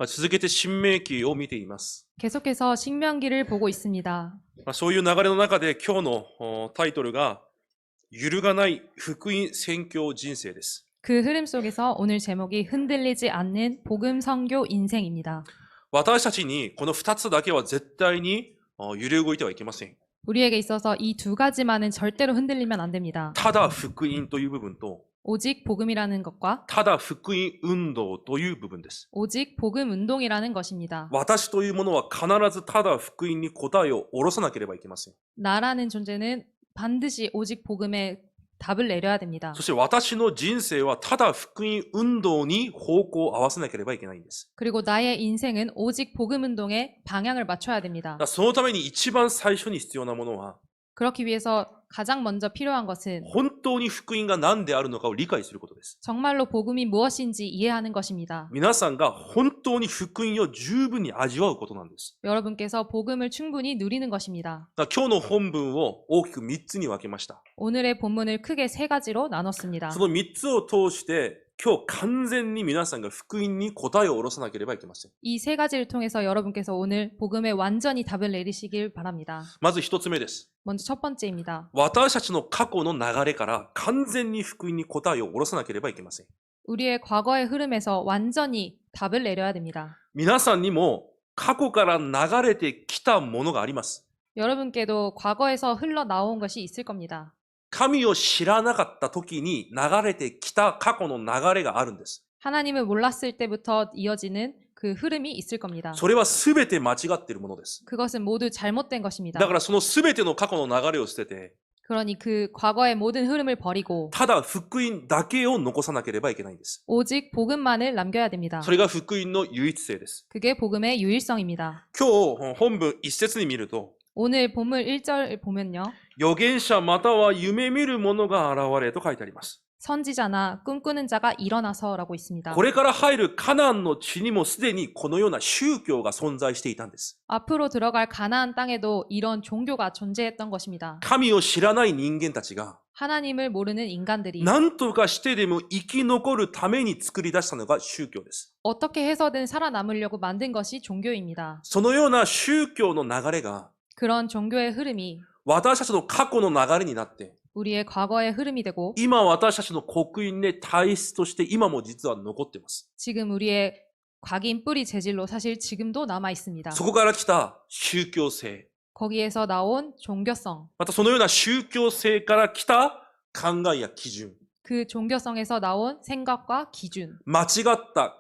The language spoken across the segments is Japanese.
続けて新明記を見ています。 계속해서 신명기를 보고 있습니다. そういう流れの中で今日のタイトルが揺るがない福音宣教人生です。 그 흐름 속에서 오늘 제목이 흔들리지 않는 복음 선교 인생입니다. 私たちにこの2つだけは絶対に揺れ動いてはいけません。 우리에게 있어서 이 두 가지만은 절대로 흔들리면 안 됩니다. ただ福音という部分と 오직 복음이라는 것과 ただ福音運動という部分です。 오직 복음 운동이라는 것입니다. 私というものは必ずただ福音に答えを下ろさなければいけません。 나라는 존재는 반드시 오직 복음에 답을 내려야 됩니다. そして私の人生はただ福音運動に方向を合わせなければいけないんです。 그리고 나의 인생은 오직 복음 운동에 방향을 맞춰야 됩니다. そのために一番最初に必要なものは 그렇기 위해서 가장 먼저 필요한 것은 本当に福音が何であるのかを理解することです。 정말로 복음이 무엇인지 이해하는 것입니다. 皆さんが本当に福音を十分に味わうことなんです。 여러분께서 복음을 충분히 누리는 것입니다. 今日の本文を大きく3つに分けました。 오늘의 본문을 크게 세 가지로 나눴습니다. その3つを通して今日完全に皆さんが福音に答えを下ろさなければいけません。 이 세 가지를 통해서 여러분께서 오늘 복음에 완전히 답을 내리시길 바랍니다. まず1つ目です。 먼저 첫 번째입니다. 私たちの過去の流れから完全に福音に答えを下ろさなければいけません。 우리의 과거의 흐름에서 완전히 답을 내려야 됩니다. 皆さんにも過去から流れてきたものがあります。 여러분께도 과거에서 흘러나온 것이 있을 겁니다. 神を知らなかった時に流れてきた過去の流れがあるんです。 하나님을 몰랐을 때부터 이어지는 그 흐름이 있을 겁니다. それは全て間違っているものです。 그것은 모두 잘못된 것입니다. だからその全ての過去の流れを捨てて、 그러니 그 과거의 모든 흐름을 버리고 ただ福音だけを残さなければいけないんです。 오직 복음만을 남겨야 됩니다. それが福音の唯一性です。 그게 복음의 유일성입니다. 今日本文一節に見ると、 오늘 본문 1절 보면요. 預言者または夢見る者が現れと書いてあります。 선지자나 꿈꾸는 자가 일어나서라고 있습니다. これから入るカナンの地にもすでにこのような宗教が存在していたんです。 앞으로 들어갈 가나안 땅에도 이런 종교가 존재했던 것입니다. 神を知らない人間たちが 하나님을 모르는 인간들이 何とかしてでも生き残るために作り出したのが宗教です。 어떻게 해서든 살아남으려고 만든 것이 종교입니다. そのような宗教の流れが 그런 종교의 흐름이 私たちの過去の流れになって 우리의 과거의 흐름이 되고 今私たちの刻印で体質として今も実は残っています。 지금 우리의 각인 뿌리 재질로 사실 지금도 남아 있습니다. そこから来た宗教性、 거기에서 나온 종교성, またそのような宗教性から来た考えや基準、 그 종교성에서 나온 생각과 기준, 間違った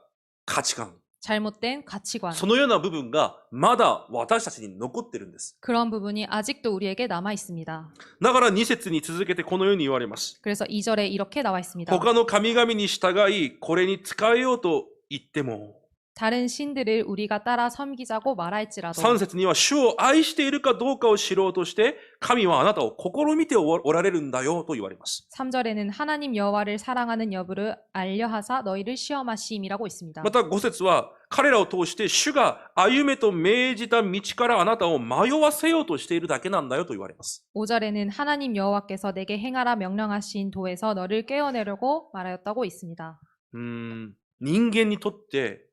価値観、 잘못된 가치관, そのような部分がまだ私たちに残ってるんです。 그런 부분이 아직도 우리에게 남아 있습니다. だから2節に続けてこのように言われます。 그래서 2절에 이렇게 나와 있습니다. 他の神々に従い、これに仕えようと言っても、 다른 신들을 우리가 따라 섬기자고 말할지라도 3節には主を愛しているかどうかを知ろうとして、神はあなたを試みておられるんだよと言われます。 3절에는 하나님 여호와를 사랑하는 여부를 알려하사 너희를 시험하심이라고 있습니다. また5節は、彼らを通して主が歩めと命じた道からあなたを迷わせようとしているだけなんだよと言われます。 5절에는 하나님 여호와께서 내게 행하라 명령하신 도에서 너를 깨어내려고 말하였다고 있습니다. 人間にとって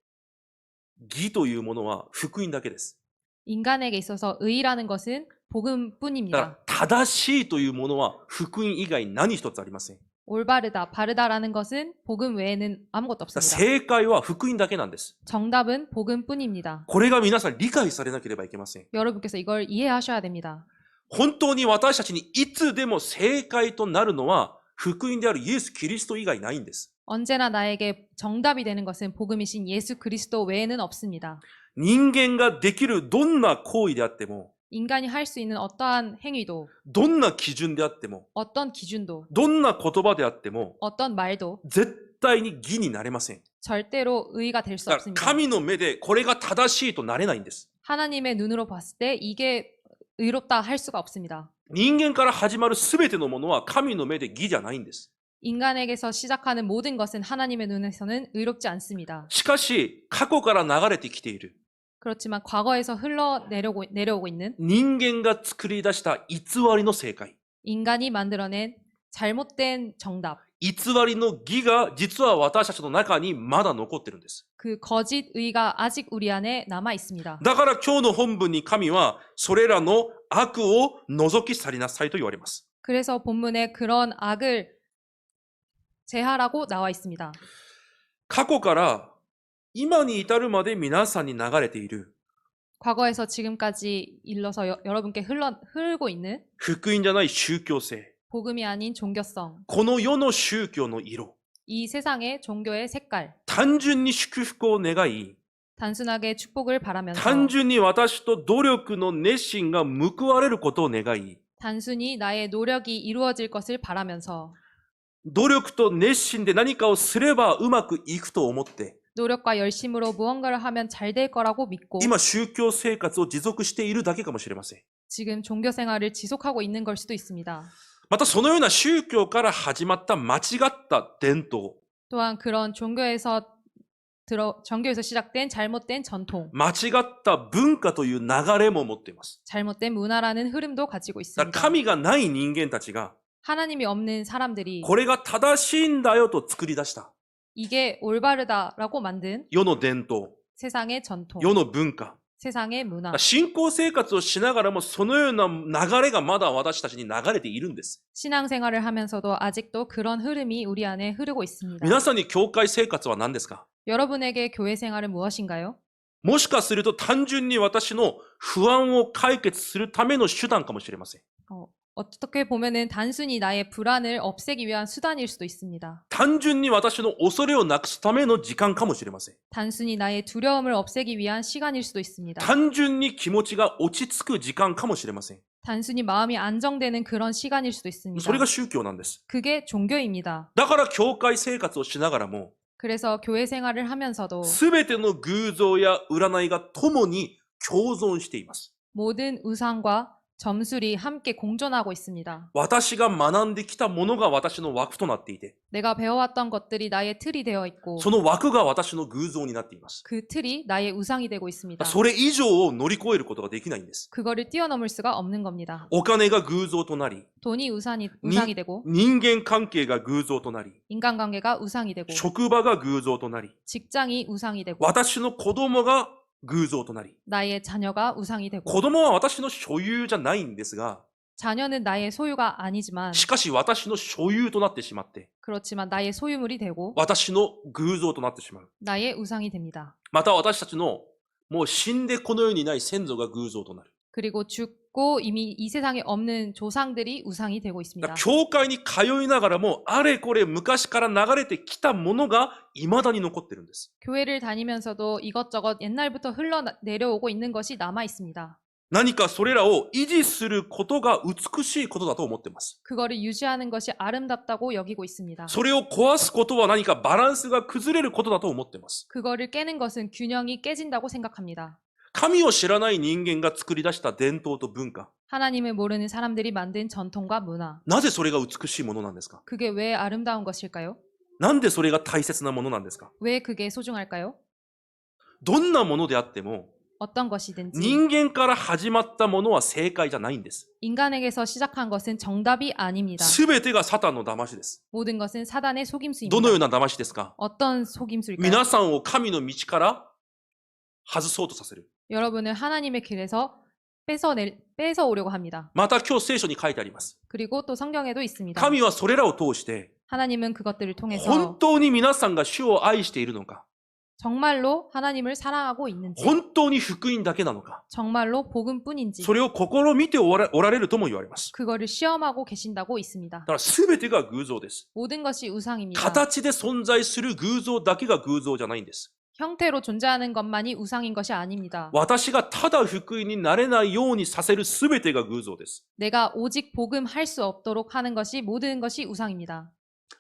義というものは福音だけです。 인간에게 있어서 의라는 것은 だか 복음뿐입니다. ら正しいというものは福音以外何一つありません。 올바르다, 바르다라는 것은 복음 외에는 아무것도 だから 없습니다. 正解は福音だけなんです。 정답은 복음뿐입니다. これが皆さん理解されなければいけません。 여러분께서 이걸 이해하셔야 됩니다. 本当に私たちにいつでも正解となるのは福音であるイエス・キリスト以外ないんです。 언제나 나에게 정답이 되는 것은 복음이신 예수 그리스도 외에는 없습니다. 人間ができるどんな行為であっても、 인간이 할 수 있는 어떠한 행위도, どんな基準であっても、 어떤 기준도, どんな言葉であっても、 어떤 말도 絶対に義になれません。 절대로 의가 될 수 だから 없습니다. 神の目でこれが正しいとなれないんです。 하나님의 눈으로 봤을 때 이게 의롭다 할 수가 없습니다. 人間から始まる全てのものは神の目で義じゃないんです。 인간에게서 시작하는 모든 것은 하나님의 눈에서는 의롭지 않습니다. しかし、過去から流れてきている 그렇지만 과거에서 내려오고 있는 人間が作り出した偽りの正解、 인간이 만들어낸 잘못된 정답, 偽りの義が実は私たちの中にまだ残ってるんです。 그 거짓 의가 아직 우리 안에 남아 있습니다. だから今日の本文に神はそれらの悪を除き去りなさいと言われます。 그래서 본문에 그런 악을 제하라고 나와 있습니다. 過去から今に至るまで皆さんに流れている 과거에서 지금까지 일러서 여러분께 흐르고 있는 福音じゃない宗教性、 복음이 아닌 종교성, この世の宗教の色、 이 세상의 종교의 색깔, 単純に祝福を願い、 단순하게 축복을 바라면서 単純に私と努力の熱心が報われることを願い、 단순히 나의 노력이 이루어질 것을 바라면서 努力と熱心で何かをすればうまくいくと思って、 노력과 열심으로 무언가를 하면 잘 될 거라고 믿고 今宗教生活を持続しているだけかもしれません。 지금 종교 생활을 지속하고 있는 걸 수도 있습니다. またそのような宗教から始まった間違った伝統、 또한 그런 종교에서 시작된 잘못된 전통, 間違った文化という流れも持っています。 잘못된 문화라는 흐름도 가지고 だから 있습니다. 神がない人間たちが 하나님이 없는 사람들이 これが正しいんだよと作り出した 이게 올바르다라고 만든 世の伝統、 세상의 전통, 世の文化、 세상의 문화, 信仰生活をしながらもそのような流れがまだ私たちに流れているんです。 신앙생활을 하면서도 아직도 그런 흐름이 우리 안에 흐르고 있습니다. 皆さんに教会生活は何ですか？ 여러분에게 교회 생활은 무엇인가요? もしかすると単純に私の不安を解決するための手段かもしれません。 어떻게 보면은 단순히 나의 불안을 없애기 위한 수단일 수도 있습니다. 単純に私の恐れをなくすための時間かもしれません。 단순히 나의 두려움을 없애기 위한 시간일 수도 있습니다. 単純に気持ちが落ち着く時間かもしれません。 단순히 마음이 안정되는 그런 시간일 수도 そ 있습니다. れが宗教なんです。 그게 종교입니다. だから教会生活をしながらも、 그래서 교회 생활을 하면서도 すべての偶像や占いが共に共存しています。 모든 우상과 점술이 함께 공존하고 있습니다. 私が学んできたものが私の枠となっていて、 내가 배워왔던 것들이 나의 틀이 되어 있고 その枠が私の偶像になっています。 그 틀이 나의 우상이 되고 있습니다. それ以上を乗り越えることができないんです。 그거를 뛰어넘을 수가 없는 겁니다. お金が偶像となり、 돈이 우상이 되고 人間関係が偶像となり、 인간관계가 우상이 되고 職場が偶像となり、 직장이 우상이 되고 私の子供が偶像となり、 나의 자녀가 우상이 되고 子供は私の所有じゃないんですが、 자녀는 나의 소유가 아니지만 しかし私の所有となってしまって、 그렇지만 나의 소유물이 되고 私の偶像となってしまう。 나의 우상이 됩니다. また私たちのもう死んでこの世にない先祖が偶像となる。 그리고 죽고 이미 이 세상에 없는 조상들이 우상이 되고 だ 있습니다. から教会に通いながらもあれこれ昔から流れてきたものが未だに残ってるんです。 교회를 다니면서도 이것저것 옛날부터 흘러내려오고 있는 것이 남아 있습니다. 何かそれらを維持することが美しいことだと思っています。 그거를 유지하는 것이 아름답다고 여기고 있습니다. それを壊すことは何かバランスが崩れることだと思っています。 그거를 깨는 것은 균형이 깨진다고 생각합니다. 神を知らない人間が作り出した伝統と文化。 하나님을 모르는 사람들이 만든 전통과 문화. なぜそれが美しいものなんですか？ 그게 왜 아름다운 것일까요? なんでそれが大切なものなんですか？ 왜 그게 소중할까요? どんなものであっても 어떤 것이든지 人間から始まったものは正解じゃないんです。 인간에게서 시작한 것은 정답이 아닙니다. すべてがサタンの騙しです。 모든 것은 사단의 ど 속임수입니다. のような騙しですか？ 어떤 속임수일까요? 皆さんを神の道から外そうとさせる。 여러분을 하나님의 길에서 뺏어오려고 합니다. また今日聖書に書いてあります。 그리고 또 성경에도 있습니다. 神はそれらを通して 하나님은 그것들을 통해서 本当に皆さんが主を愛しているのか、 정말로 하나님을 사랑하고 있는지, 本当に福音だけなのか、 정말로 복음뿐인지 それを試みておられるとも言われます。 그거를 시험하고 계신다고 있습니다. だから全てが偶像です。 모든 것이 우상입니다. 形で存在する偶像だけが偶像じゃないんです。 형태로 존재하는 것만이 우상인 것이 아닙니다. 私がただ福音になれないようにさせる全てが偶像です。 내가 오직 복음 할 수 없도록 하는 것이 모든 것이 우상입니다.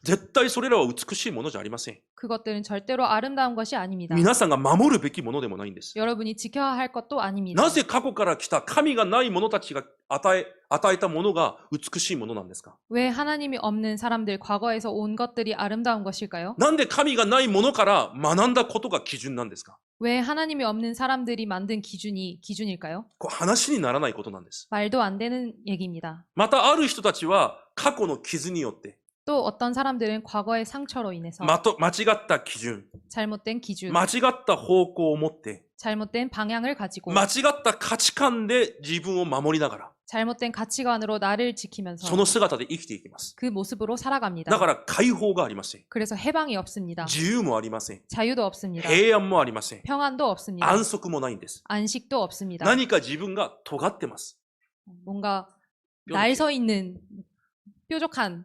絶対それらは美しいものじゃありません。 그것들은 절대로 아름다운 것이 아닙니다. 皆さんが守るべきものでもないんです。 여러분이 지켜야 할 것도 아닙니다. なぜ過去から来た神がない者たちが与えたものが美しいものなんですか？ 왜 하나님이 없는 사람들, 과거에서 온 것들이 아름다운 것일까요? なんで神がないものから学んだことが基準なんですか？ 왜 하나님이 없는 사람들이 만든 기준일까요? これ話にならないことなんです。 말도 안 되는 얘기입니다. またある人たちは過去の傷によって또 어떤 사람들은 과거의 상처로 인해서 間違った基準、 잘못된 기준, 間違った方向を持って、 잘못된 방향을 가지고 間違った価値観で自分を守りながら、 잘못된 가치관으로 나를 そ 지키면서 の姿で生きていきます。 그 모습으로 살아갑니다. だから解放がありません。 그래서 해방이 없습니다. 自由もありません。 자유도 없습니다. 平安もありません。 평안도 없습니다. 安息もないんです。 안식도 없습니다. 何か自分が尖ってます。 뭔가 날 서 있는 뾰족한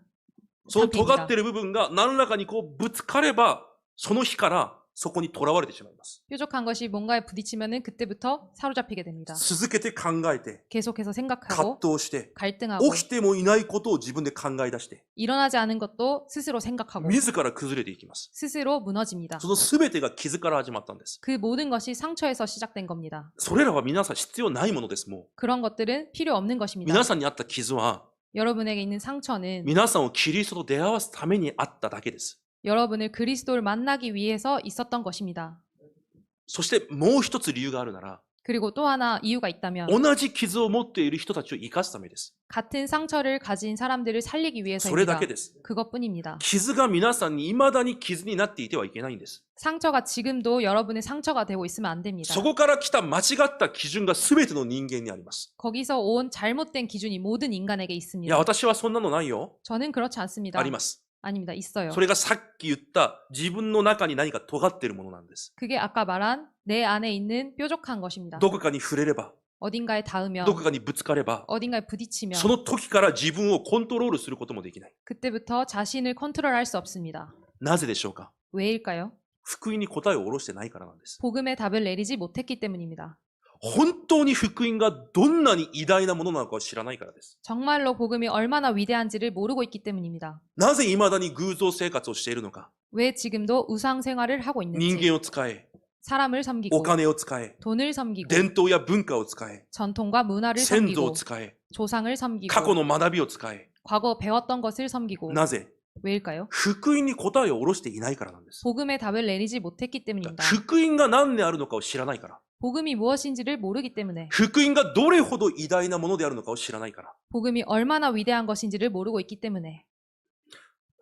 その尖っ 상태입니다. ている部分が何らかにこうぶつかれば、その日からそこにとらわれてしまいます。 뾰족한 것이 뭔가에 부딪히면은 그때부터 사로잡히게 됩니다. 続けて考えて、 계속해서 葛 생각하고 藤して、 갈등하고 起きてもいないことを自分で考え出して、 일어나지 않은 것도 스스로 생각하고 自ら崩れていきます。 스스로 무너집니다. その全てが傷から始まったんです。 그 모든 것이 상처에서 시작된 겁니다. それらは皆さん必要ないものです。も 그런 것들은 필요 없는 う 것입니다. 皆さんにあった傷は、 여러분에게 있는 상처는 皆さんをキリストと出会わすためにあっただけです。 여러분을 그리스도를 만나기 위해서 있었던 것입니다. そしてもう一つ理由があるなら、 그리고 또 하나 이유가 있다면 同じ傷を持っている人たちを生かすためです。 같은 상처를 가진 사람들을 살리기 それだ 위해서입니다. けです。 그것뿐입니다. 傷が皆さんに未だに傷になっていてはいけないんです。 상처가 지금도 여러분의 상처가 되고 있으면 안 됩니다. そこから来た間違った基準が全ての人間にあります。 거기서 온 잘못된 기준이 모든 인간에게 いや、 있습니다. 私はそんなのないよ。 저는 그렇지 않습니다. あります。 아닙니다. 있어요. それがさっき言った自分の中に何か尖っているものなんです。 그게 아까 말한 내 안에 있는 뾰족한 것입니다. どこかに触れれば、 어딘가에 닿으면 どこかにぶつかれば、 어딘가에 부딪히면 その時から自分をコントロールすることもできない。 그때부터 자신을 컨트롤할 수 없습니다. なぜでしょうか？ 왜일까요? 福音に答えを下ろしてないからなんです。 복음의 답을 내리지 못했기 때문입니다. 本当に福音がどんなに偉大なものなのかを知らないからです。 정말로 복음이 얼마나 위대한지를 모르고 있기 때문입니다. なぜ未だに偶像生活をしているのか。 왜 지금도 우상 생활을 하고 人 있는지, 間を使え、 사람을 お 섬기고 金を使え、 돈을 섬기고 伝統や文化を使え、 전통과 문화를 先祖を 섬기고 使え、 조상을 過去 섬기고 の学びを使え。 과거 배웠던 것을 섬기고 なぜ？ 왜일까요? 福音に答えを下ろしていないからなんです。 복음의 답을 내리지 못했기 때문입니다. 福音が何であるのかを知らないから。 복음이 무엇인지를 모르기 때문에 福音がどれほど偉大なものであるのかを知らないから。 복음이 얼마나 위대한 것인지를 모르고 있기 때문에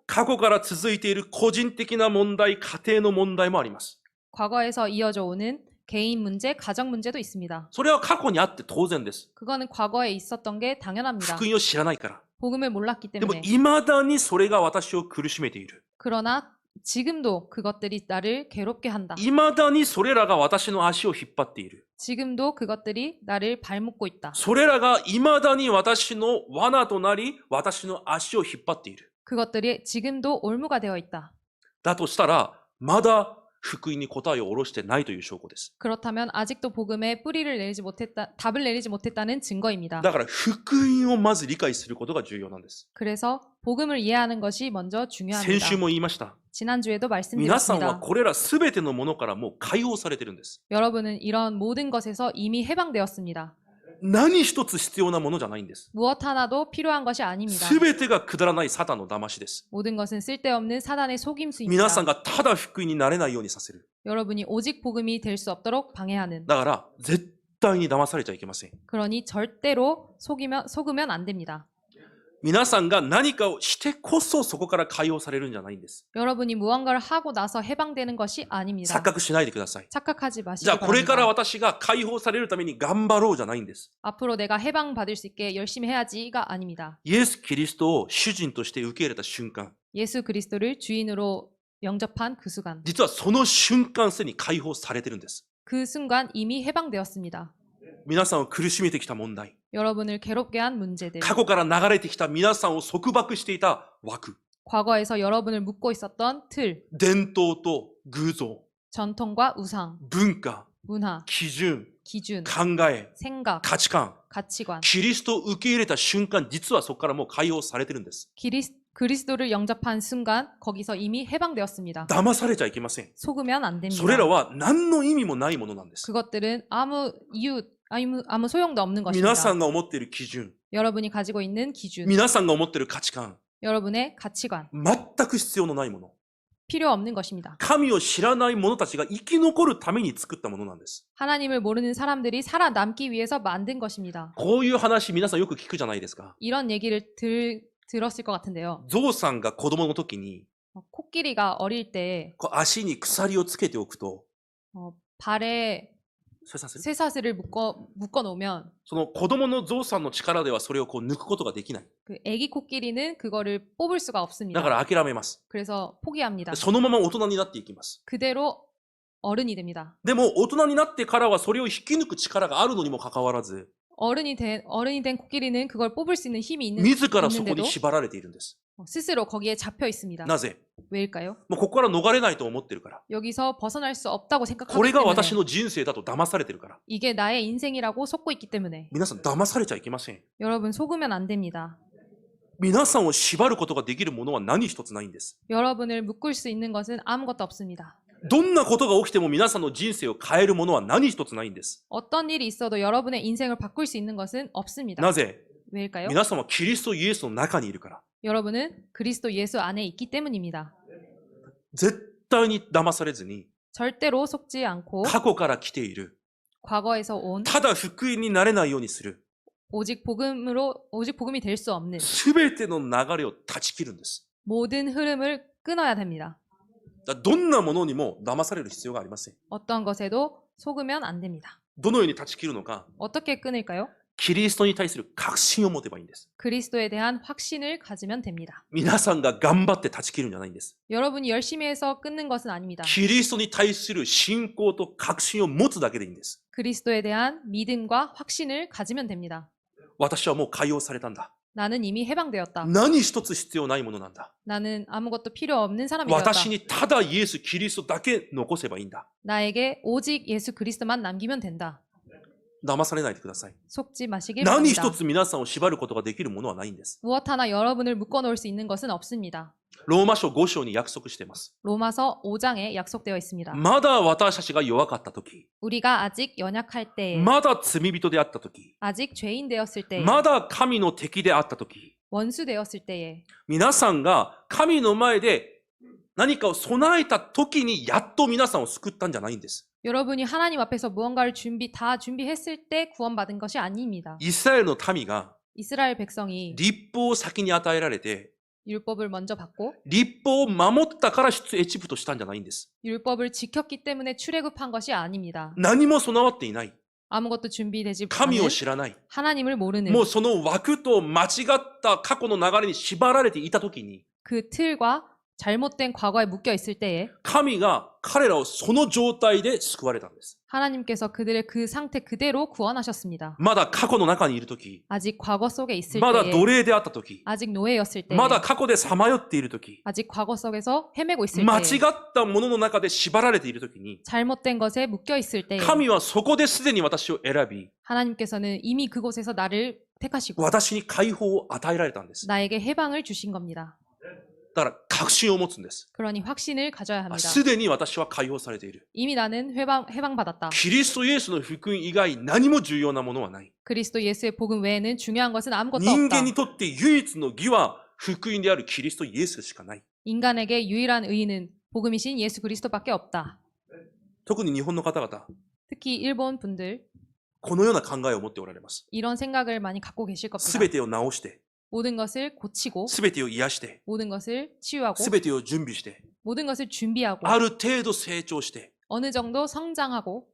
過去から続いている個人的な問題、家庭の問題もあります。 과거에서 이어져 오는 개인 문제, 가정 문제도 있습니다. それは過去にあって当然です。 그거는 과거에 있었던 게 당연합니다. 福音を知らないから。 복음을 몰랐기 でも 때문에 未だにそれが私を苦しめている。 그러나 지금도 그것들이 나를 괴롭게 한다. 未だにそれらが私の足を引っ張っている。 지금도 그것들이 나를 발묶고 있다. それらが未だに私の罠となり、私の足を引っ張っている。 그것들이 지금도 올무가 되어 있다. だとしたら、まだ福音に答えを下ろしてないという証拠です。 그렇다면 아직도 복음에 뿌리를 내리지 못했다, 답을 내리지 못했다는 증거입니다. だから福音をまず理解することが重要なんです。 그래서 복음을 이해하는 것이 먼저 先 중요합니다. 週も言いました。 지난주에도 皆さんは 말씀드렸습니다. これらすべてのものからもう解放されてるんです。 여러분은 이런 모든 것에서 이미 해방되었습니다. 何一つ必要なものじゃないんです。 무엇 하나도 필요한 것이 아닙니다. すべてがくだらないサタンの騙しです。 모든 것은 쓸데없는 사단의 속임수입니다. 皆さんがただ福音になれないようにさせる。 여러분이 오직 복음이 될 수 없도록 방해하는. だから絶対に騙されちゃいけません。 그러니 절대로 속으면 안 됩니다. 皆さんが何かをしてこそそこから解放されるんじゃないんです。 여러분이 무언가를 하고 나서 해방되는 것이 아닙니다. 錯覚しないでください。 착각하지 じ 마시기 ゃあこれから 바랍니다. 私が解放されるために頑張ろうじゃないんです。 앞으로 내가 해방받을 수 있게 열심히 해야지가 아닙니다. イエス・キリストを主人として受け入れた瞬間、 예수 그리스도를 주인으로 영접한 그 순간, 実はその瞬間すでに解放されてるんです。 그 순간 이미 해방되었습니다. 皆さんを苦しめてきた問題、 여러분을 괴롭게 한 문제들, 過去から流れてきた皆さんを束縛していた枠、 과거에서 여러분을 묶고 있었던 틀, 伝統と偶像、 전통과 우상, 文化、 문화, 基準、 기준, 考え、 생각, 価値観、 가치관, キリストを受け入れた瞬間、実はそこからもう解放されてるんです。 그리스도를 영접한 순간 거기서 이미 해방되었습니다. 騙されちゃいけません。 속으면 안 됩니다. それらは何の意味もないものなんです。 그것들은 아무 소용도 없는 것입니다. 皆さんが思っている基準、 여러분이 가지고 있는 기준, 皆さんが思っている価値観、 여러분의 가치관, 全く必要のないもの。 필요 없는 것입니다. 神を知らない者たちが生き残るために作ったものなんです。 하나님을 모르는 사람들이 살아남기 위해서 만든 것입니다. こういう話皆さんよく聞くじゃないですか。 이런 얘기를 들었을 것 같은데요. ゾウさんが子供の時に、 코끼리가 어릴 때 足に鎖をつけておくと、 발에 それさせる 쇠사슬을 묶어 놓으면 その子供のゾウさんの力ではそれをこう抜くことができない。 그 애기 코끼리는 그거를 뽑을 수가 だ 없습니다. から諦めます。 그래서 포기합니다. そのまま大人になっていきます。 그대로 어른이 됩니다. でも大人になってからはそれを引き抜く力があるのにもかかわらず、 어른이 된 코끼리는 그걸 뽑을 수 있는 힘이 自らそこに 있는데도 縛られているんです。 스스로 거기에 잡혀 있습니다. なぜ？ 왜일까요? もうここから逃れないと思ってるから。 여기서 벗어날 수 없다고 こ 생각하기 れが 때문에 私の人生だと騙されてるから。 이게 나의 인생이라고 속고 있기 때문에 皆さん騙されちゃいけません。 여러분 속으면 안 됩니다. 皆さんを縛ることができるものは何一つないんです。 여러분을 묶을 수 있는 것은 아무것도 없습니다. どんなことが起きても皆さんの人生を変えるものは何一つないんです。 어떤 일이 있어도 여러분의 인생을 바꿀 수 있는 것은 없습니다. なぜ？ 왜일까요? 皆さんはキリストイエスの中にいるから。 여러분은 그리스도 예수 안에 있기 때문입니다. 絶対に騙されずに、 절대로 속지 않고 過去から来ている。 과거에서 온 ただ福音になれないようにする。 오직 복음이 될 수 없는 すべての流れを断ち切るんです。 모든 흐름을 끊어야 됩니다. だからどんなものにも騙される必要がありません。 어떤 것에도 속으면 안 됩니다. どのように断ち切るのか、 어떻게 끊을까요? キリストに対する確信を持てばいいんです。 그리스도에 대한 확신을 가지면 됩니다. 皆さんが頑張って断ち切るんじゃないんです。 여러분이 열심히 해서 끊는 것은 아닙니다. キリストに対する信仰と確信を持つだけでいいんです。 그리스도에 대한 믿음과 확신을 가지면 됩니다. 私はもう解放されたんだ。 나는 이미 해방되었다. 何一つ必要ないものなんだ。 나는 아무것도 필요 없는 사람이 되었다. 私にただイエス・キリストだけ残せばいいんだ。 나에게 오직 예수 그리스도만 남기면 된다. 騙されないでください。 속지 마시길 何 바랍니다. 一つ皆さんを縛ることができるものはないんです。 무엇 하나 여러분을 묶어놓을 수 있는 것은 없습니다. ローマ書5章に約束しています。 로마서 5장에 약속되어 있습니다. まだ私たちが弱かった時、 우리가 아직 연약할 때에 まだ罪人であった時、 아직 죄인 되었을 때에 まだ神の敵であった時、 원수 되었을 때에 皆さんが神の前で何かを備えた時にやっと皆さんを救ったんじゃないんです。 여러분이 하나님 앞에서 무언가를 다 준비했을 때 구원받은 것이 아닙니다. イスラエルの民が 이스라엘 백성이 立法を先に与えられて、 율법을 먼저 받고 立法を守ったから出エジプトしたんじゃないんです。 율법을 지켰기 때문에 출애굽한 것이 아닙니다. 何も備わっていない。 아무것도 준비되지 神 않은 を知らない。 하나님을 모르는 もうその枠と間違った過去の流れに縛られていた時に、 그 틀과 잘못된 과거에 묶여 있을 때에 神が彼らをその状態で救われたんです。 하나님께서 그들의 그 상태 그대로 구원하셨습니다. まだ過去の中にいる時、 아직 과거 속에 있을 まだ 때에 奴隷であった時、 아직 노예였을 때에 まだ過去でさまよっている時、 아직 과거 속에서 헤매고 있을 間 때에 違ったものの中で縛られている時に、 잘못된 것에 묶여 있을 때에 神はそこですでに私を選び、 하나님께서는 이미 그곳에서 나를 택하시고 私に解放を与えられたんです。 나에게 해방을 주신 겁니다. だから確信を持つんです。 그러니 확신을 가져야 あ 합니다. すでに私は解放されている。 이미 나는 해방받았다. キリストイエスの福音以外何も重要なものはない。 그리스도 예수의 복음 외에는 중요한 것은 아무것도 人 없다. 間にとって唯一の義は福音であるキリストイエスしかない。 인간에게 유일한 의인은 복음이신 예수 그리스도밖에 없다. 特に日本の方々、 특히 일본 분들 このような考えを持っておられます。 이런 생각을 많이 갖고 계실 す 겁니다. べてを直して、 모든 것을 고치고 すべてを癒して、 모든 것을 치유하고 すべてを準備して、 모든 것을 준비하고 ある程度成長して、 어느 정도 성장하고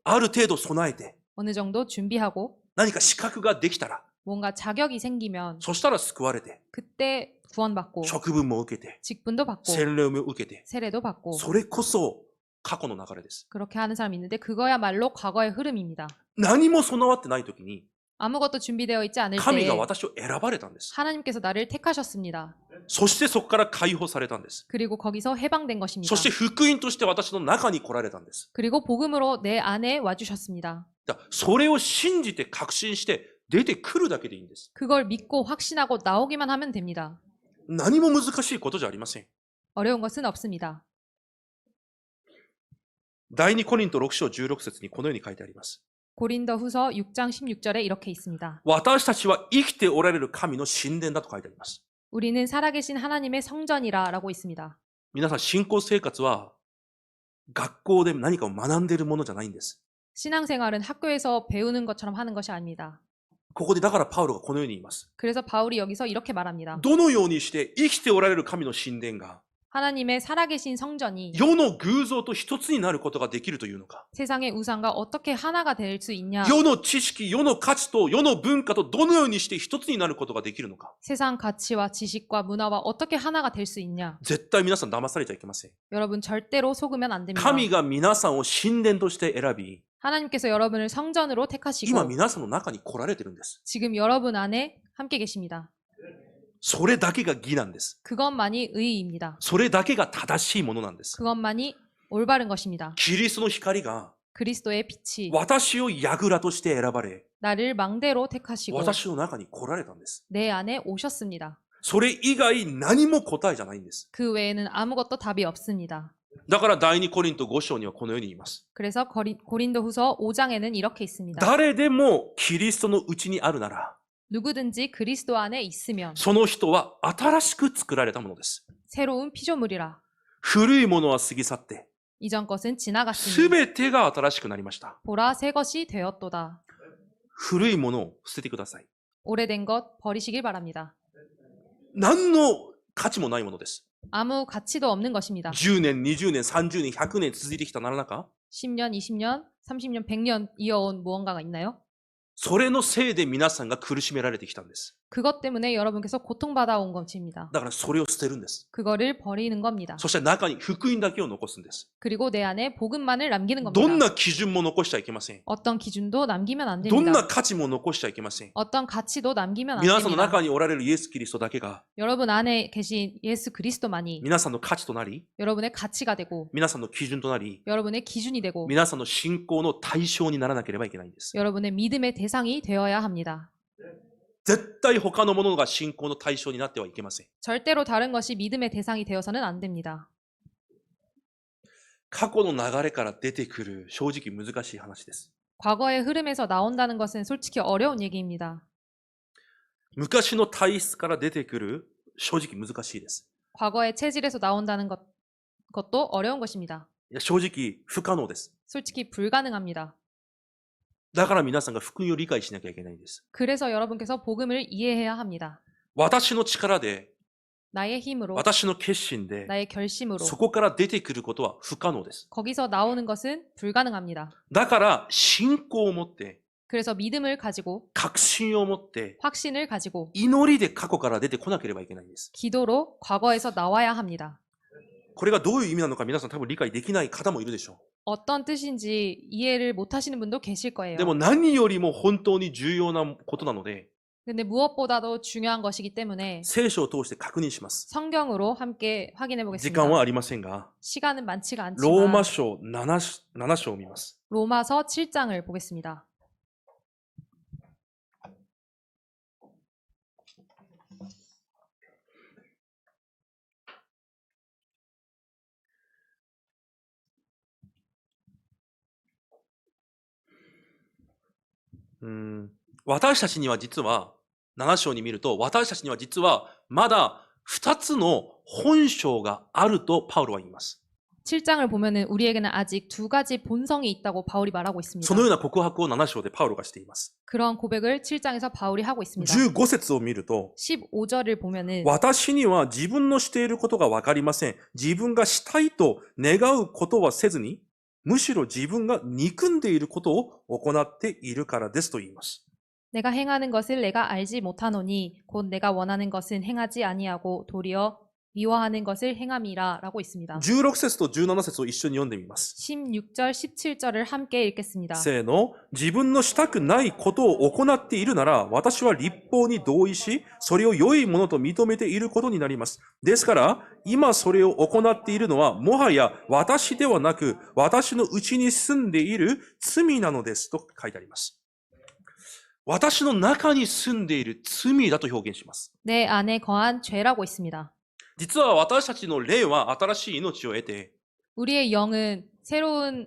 ある程度備えて、 어느 정도 준비하고 何か資格ができたら、 뭔가 자격이 생기면 そしたら救われて、 그때 구원받고 職分も受けて、 직분도 받고 洗礼も受けて、 세례도 받고 それこそ過去の流れです。 그렇게 하는 사람이 있는데 그거야말로 과거의 흐름입니다. 何も備わってない時に、 아무것도 준비되어 있지 않을 神 때 が私を選ばれたんです。 하나님께서 나를 택하셨습니다. そしてそこから解放されたんです。 그리고 거기서 해방된 것입니다. そして福音として私の中に来られたんです。 그리고 복음으로 내 안에 와주셨습니다. だそれを信じて確信して出てくるだけでいいんです。 그걸 믿고 확신하고 나오기만 하면 됩니다. 何も難しいことじゃありません。 어려운 것은 없습니다. 第2コリント6章16節にこのように書いてあります。 고린도후서 6장 16절에 이렇게 있습니다. 私たちは生きておられる神の神殿だと書いてあります。 우리는 살아계신 하나님의 성전이라라고 있습니다. 皆さん、信仰生活は学校で何かを学んでいるものじゃないんです。 신앙생활은 학교에서 배우는 것처럼 하는 것이 아닙니다. ここでだからパウロがこのように言います。 그래서 바울이 여기서 이렇게 말합니다. どのようにして生きておられる神の神殿が 하나님의 살아계신 성전이 世の偶像と一つになることができるというのか。 세상의 우상과 어떻게 하나가 될 수 있냐? 世の知識、世の価値と世の文化とどのようにして一つになることができるのか。 세상 가치와 지식과 문화와 어떻게 하나가 될 수 있냐? 絶対皆さん騙されちゃいけません。 여러분 절대로 속으면 안 됩니다. 神が皆さんを神殿として選び、 하나님께서 여러분을 성전으로 今 택하시고 皆さんの中に来られてるんです。 지금 여러분 안에 함께 계십니다. それだけが義なんです。 그것만이 의의입니다. それだけが正しいものなんです。 그것만이 올바른 것입니다. キリストの光が 그리스도의 빛이 私を櫓として選ばれ、 나를 망대로 택하시고 私の中に来られたんです。 내 안에 오셨습니다. それ以外何も答えじゃないんです。 그 외에는 아무것도 답이 없습니다. だから第2コリント5章にはこのように言います。 그래서 고린도후서 5장에는 이렇게 있습니다. 誰でもキリストのうちにあるなら、 누구든지 그리스도 안에 있으면 その人は新しく作られたものです。 새로운 피조물이라. 古いものは過ぎ去って、 이전 것은 지나갔으니 すべてが新しくなりました。 보라 새 것이 되었도다. 古いものを捨ててください。 오래된 것 버리시길 바랍니다. 何の価値もないものです。 아무 가치도 없는 것입니다. 10年、20年、30年、100年続いてきたならなか、 10년, 20년, 30년, 100년 이어온 무언가가 있나요? それのせいで皆さんが苦しめられてきたんです。 그것 때문에 여러분께서 고통받아온 것입니다. だからそれを捨てるんです。 그거를 버리는 겁니다. そして中に福音だけを残すんです。 그리고 내 안에 복음만을 남기는 どん 겁니다. な基準も残しちゃいけません。 어떤 기준도 남기면 안 どんな 됩니다. 価値も残しちゃいけません。 어떤 가치도 남기면 안 皆さんの 됩니다. 中におられるイエス・キリストだけが 여러분 안에 계신 예수 그리스도만이 皆さんの価値となり、 여러분의 가치가 되고 皆さんの基準となり、 여러분의 기준이 되고 皆さんの信仰の対象にならなければいけないんです。 여러분의 믿음의 대상이 되어야 합니다. 絶対他のものが信仰の対象になってはいけません。 절대로 다른 것이 믿음의 대상이 되어서는 안 됩니다. 過去の流れから出てくる正直難しい話です。 과거의 흐름에서 나온다는 것은 솔직히 어려운 얘기입니다. 昔の体質から出てくる正直難しいです。 과거의 체질에서 나온다는 것도 어려운 것입니다. いや正直不可能です。 솔직히 불가능합니다. だから皆さんが福音を理解しなきゃいけないんです。 그래서 여러분께서 복음을 이해해야 합니다. 私の力で、 나의 힘으로, 私の決心で、 나의 결심으로 そこから出てくることは不可能です。 거기서 나오는 것은 불가능합니다. だから信仰を持って、 그래서 믿음을 가지고 確信を持って、 확신을 가지고 祈りで過去から出てこなければいけないんです。 기도로 과거에서 나와야 합니다. これがどういう意味なのか皆さん多分理解できない方もいるでしょ 어떤 뜻인지 이해를 못 하시는 분도 계실 う。 거예요. でも何よりも本当に重要なことなので、 근데 무엇보다도 중요한 것이기 때문에 聖書を通して確認します。 성경으로 함께 확인해 時間は 보겠습니다. ありませんが、 시간은 많지가 ローマ 않지만 書 7章を見ます。 로마서 7장을 보겠습니다. 음, 私たちには実は、7章に見ると、私たちには実はまだ2つの本性があるとパウロは言います。 7장을 보면은 우리에게는 아직 두 가지 본성이 있다고 바울이 말하고 있습니다. そのような告白を7章でパウロがしています。 그런 고백을 7장에서 바울이 하고 있습니다. 15節を見ると、 15절을 보면은 私には自分のしていることがわかりません。自分がしたいと願うことはせずに、むしろ自分が憎んでいることを行っているからですと言います。 내가 행하는 것을 내가 알지 못하노니 곧 내가 원하는 것은 행하지 아니하고 도리어 미워하는 것을 행함이라 라고 있습니다. 16節と17節を一緒に読んでみます。 16절, 17절을 함께 읽겠습니다. せーの。自分のしたくないことを行っているなら、私は立法に同意し、それを良いものと認めていることになります。ですから、今それを行っているのは、もはや私ではなく、私のうちに住んでいる罪なのですと書いてあります。私の中に住んでいる罪だと表現します。 내 안에 거한 죄라고 있습니다. 実は私たちの霊は新しい命を得て、 우리의 영은 새로운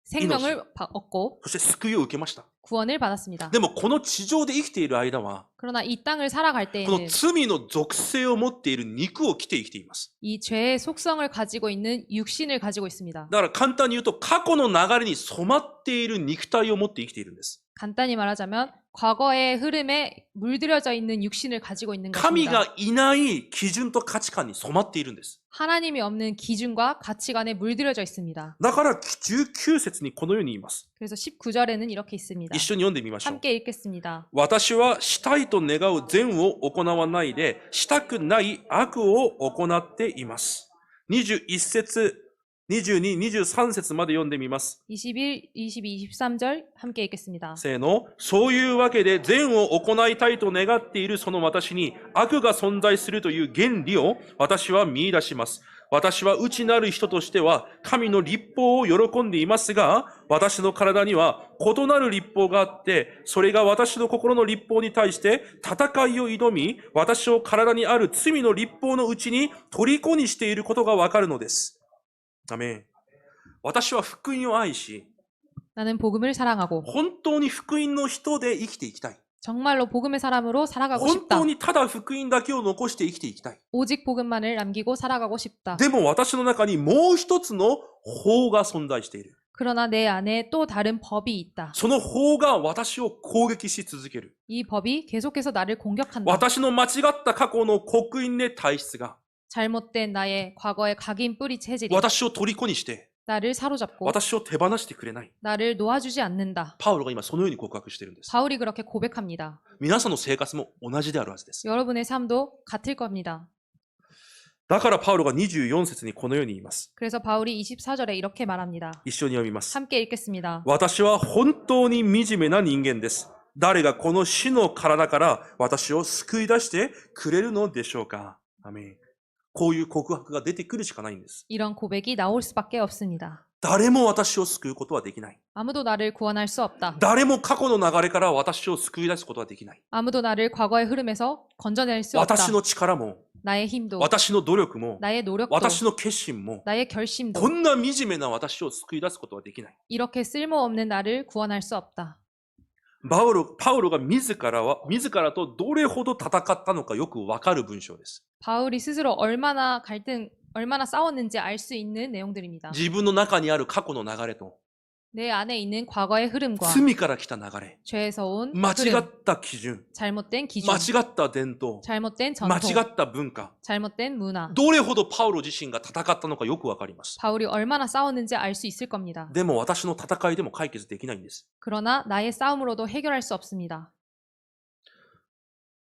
생명을 얻고 そして救いを受けました。 구원을 받았습니다. でもこの地上で生きている間は、 그러나 이 땅을 살아갈 この 때에는 罪の属性を持っている肉を着て生きています。 이 죄의 속성을 가지고 있는 육신을 가지고 있습니다. だから簡単に言うと、過去の流れに染まっている肉体を持って生きているんです。 간단히 말하자면 과거의 흐름에 물들여져 있는 육신을 가지고 있는 神 것입니다. がいない基準と価値観に染まっているんです。 하나님이 없는 기준과 가치관에 물들여져 있습니다. だから19節にこのように言います。 그래서 19절에는 이렇게 있습니다. 一緒に読んでみましょう。 함께 읽겠습니다. 私はしたいと願う善を行わないで、したくない悪を行っています。21節、22、23節まで読んでみます。 21, 22, 23절 함께 읽겠습니다. せーの。そういうわけで善を行いたいと願っているその私に悪が存在するという原理を私は見出します。私は内なる人としては神の律法を喜んでいますが、私の体には異なる律法があって、それが私の心の律法に対して戦いを挑み、私を体にある罪の律法のうちに虜にしていることがわかるのです。アメン。私は福音を愛し、 나는 복음을 사랑하고 本当に福音の人で生きていきたい。 정말로 복음의 사람으로 살아가고 本 싶다. 当にただ福音だけを残して生きていきたい。 오직 복음만을 남기고 살아가고 싶다. でも私の中にもう一つの法が存在している。 그러나 내 안에 또 다른 법이 있다. その法が私を攻撃し続ける。 이 법이 계속해서 나를 공격한다. 私の間違った過去の刻印で体質が 잘못된 나의 과거의 각인 뿌리 체질이 私を虜にして 나를 사로잡고 私を手放してくれない。 나를 놓아주지 않는다. パウロが今そのように告白しているんです。 바울이 그렇게 고백합니다. 皆さんの生活も同じであるはずです。 여러분의 삶도 같을 겁니다. だからパウロが24節にこのように言います。 그래서 바울이 24절에 이렇게 말합니다. 一緒に読みます。 함께 읽겠습니다. 私は本当に惨めな人間です。誰がこの死の体から私を救い出してくれるのでしょうか。アメン。こういう告白が出てくるしかないんです。 이런 고백이 나올 수밖에 없습니다. 誰も私を救うことはできない。 아무도 나를 구원할 수 없다. 誰も過去の流れから私を救い出すことはできない。 아무도 나를 과거의 흐름에서 건져낼 수 없다. 私の力も、 나의 힘도, 私の努力も、 나의 노력도, 私の決心も、 나의 결심도 こんな惨めな私を救い出すことはできない。 이렇게 쓸모없는 나를 구원할 수 없다. パウロが自らとどれほど戦ったのかよくわかる文章です。 바울이 스스로 얼마나 싸웠는지 알 수 있는 내용들입니다. 自分の中にある過去の流れと、 내 안에 있는 과거의 흐름과 罪から来た流れ、 죄에서 온 間違 흐름, った基準、 잘못된 기준, 間違った伝統、 잘못된 間 전통, 違った文化、 잘못된 문화. どれほどパウロ自身が戦ったのかよくわかります。 바울이 얼마나 싸웠는지 알 수 있을 겁니다. でも私の戦いでも解決できないんです。 그러나 나의 싸움으로도 해결할 수 없습니다.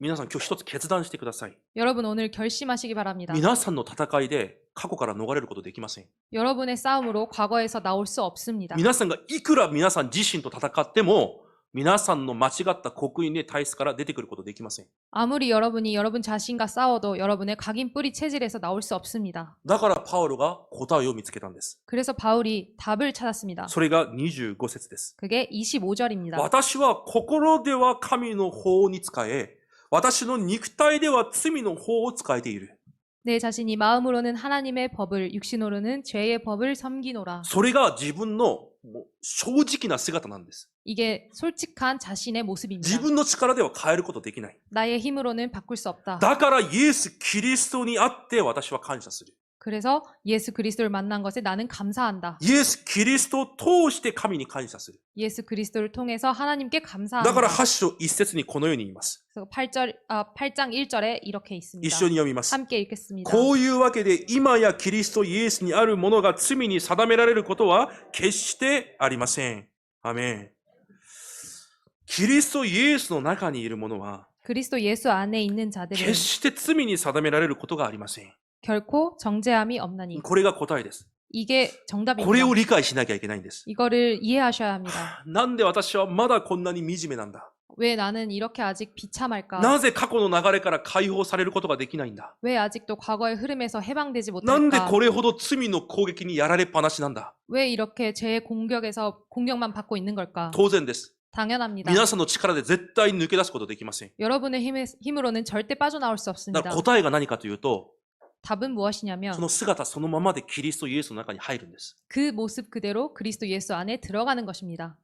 皆さん今日一つ決断してください。 여러분 오늘 결심하시기 바랍니다. 皆さんの戦いで過去から逃れることできません。 여러분의 싸움으로 과거에서 나올 수 없습니다. 皆さんがいくら皆さん自身と戦っても、皆さんの間違った刻印で体質から出てくることできません。 아무리 여러분이 여러분 자신과 싸워도 여러분의 각인 뿌리 체질에서 나올 수 없습니다. だからパウロが答えを見つけたんです。 그래서 바울이 답을 찾았습니다. それが25節です。 그게 25절입니다. 私は心では神の法に仕え、私の肉体では罪の法を仕えている。 내 자신이 마음으로는 하나님의 법을 육신으로는 죄의 법을 섬기노라. それが自分の正直な姿なんです。 이게 솔직한 자신의 自 모습입니다. 分の力では変えることできない。 나의 힘으로는 바꿀 수 없다. だからイエス・キリストにあって私は感謝する。 그래서 예수 그리스도를 만난 것에 나는 감사한다. イエス・キリストを通して神に感謝する。 예수 그리스도를 통해서 하나님께 だから 감사한다. 8章1節にこのように言います。 그래서 8장 1절에 이렇게 一 있습니다. 緒に読みます。 함께 읽겠습니다. こういうわけで今やキリストイエスにあるものが罪に定められることは決してありません。アメン。キリストイエスの中にいるものは 그리스도 예수 안에 있는 決 자들은 して罪に定められることがありません。 결코 정죄함이 없나니. これが答えです。 이게 これ 정답입니다. を理解しなきゃいけないんです。 이거를 이해하셔야 합니다. なんで私はまだこんなに惨めなんだ。 왜 나는 이렇게 아직 비참할까? なぜ過去の流れから解放されることができないんだ。 왜 아직도 과거의 흐름에서 해방되지 なんで 못할까? これほど罪の攻撃にやられっぱなしなんだ。 왜 이렇게 죄의 공격만 받고 있는 걸까? 当然です。 당연합니다. 皆さんの力で絶対に抜け出すことできません。 여러분의 힘으로는 절대 빠져나올 수 だ 없습니다. から答えが何かというと、 답은 そ 무엇이냐면 の姿そのままでキリストイエスの中に入るんです。 그 모습 그대로 그리스도 예수 안에 들어가는 것입니다.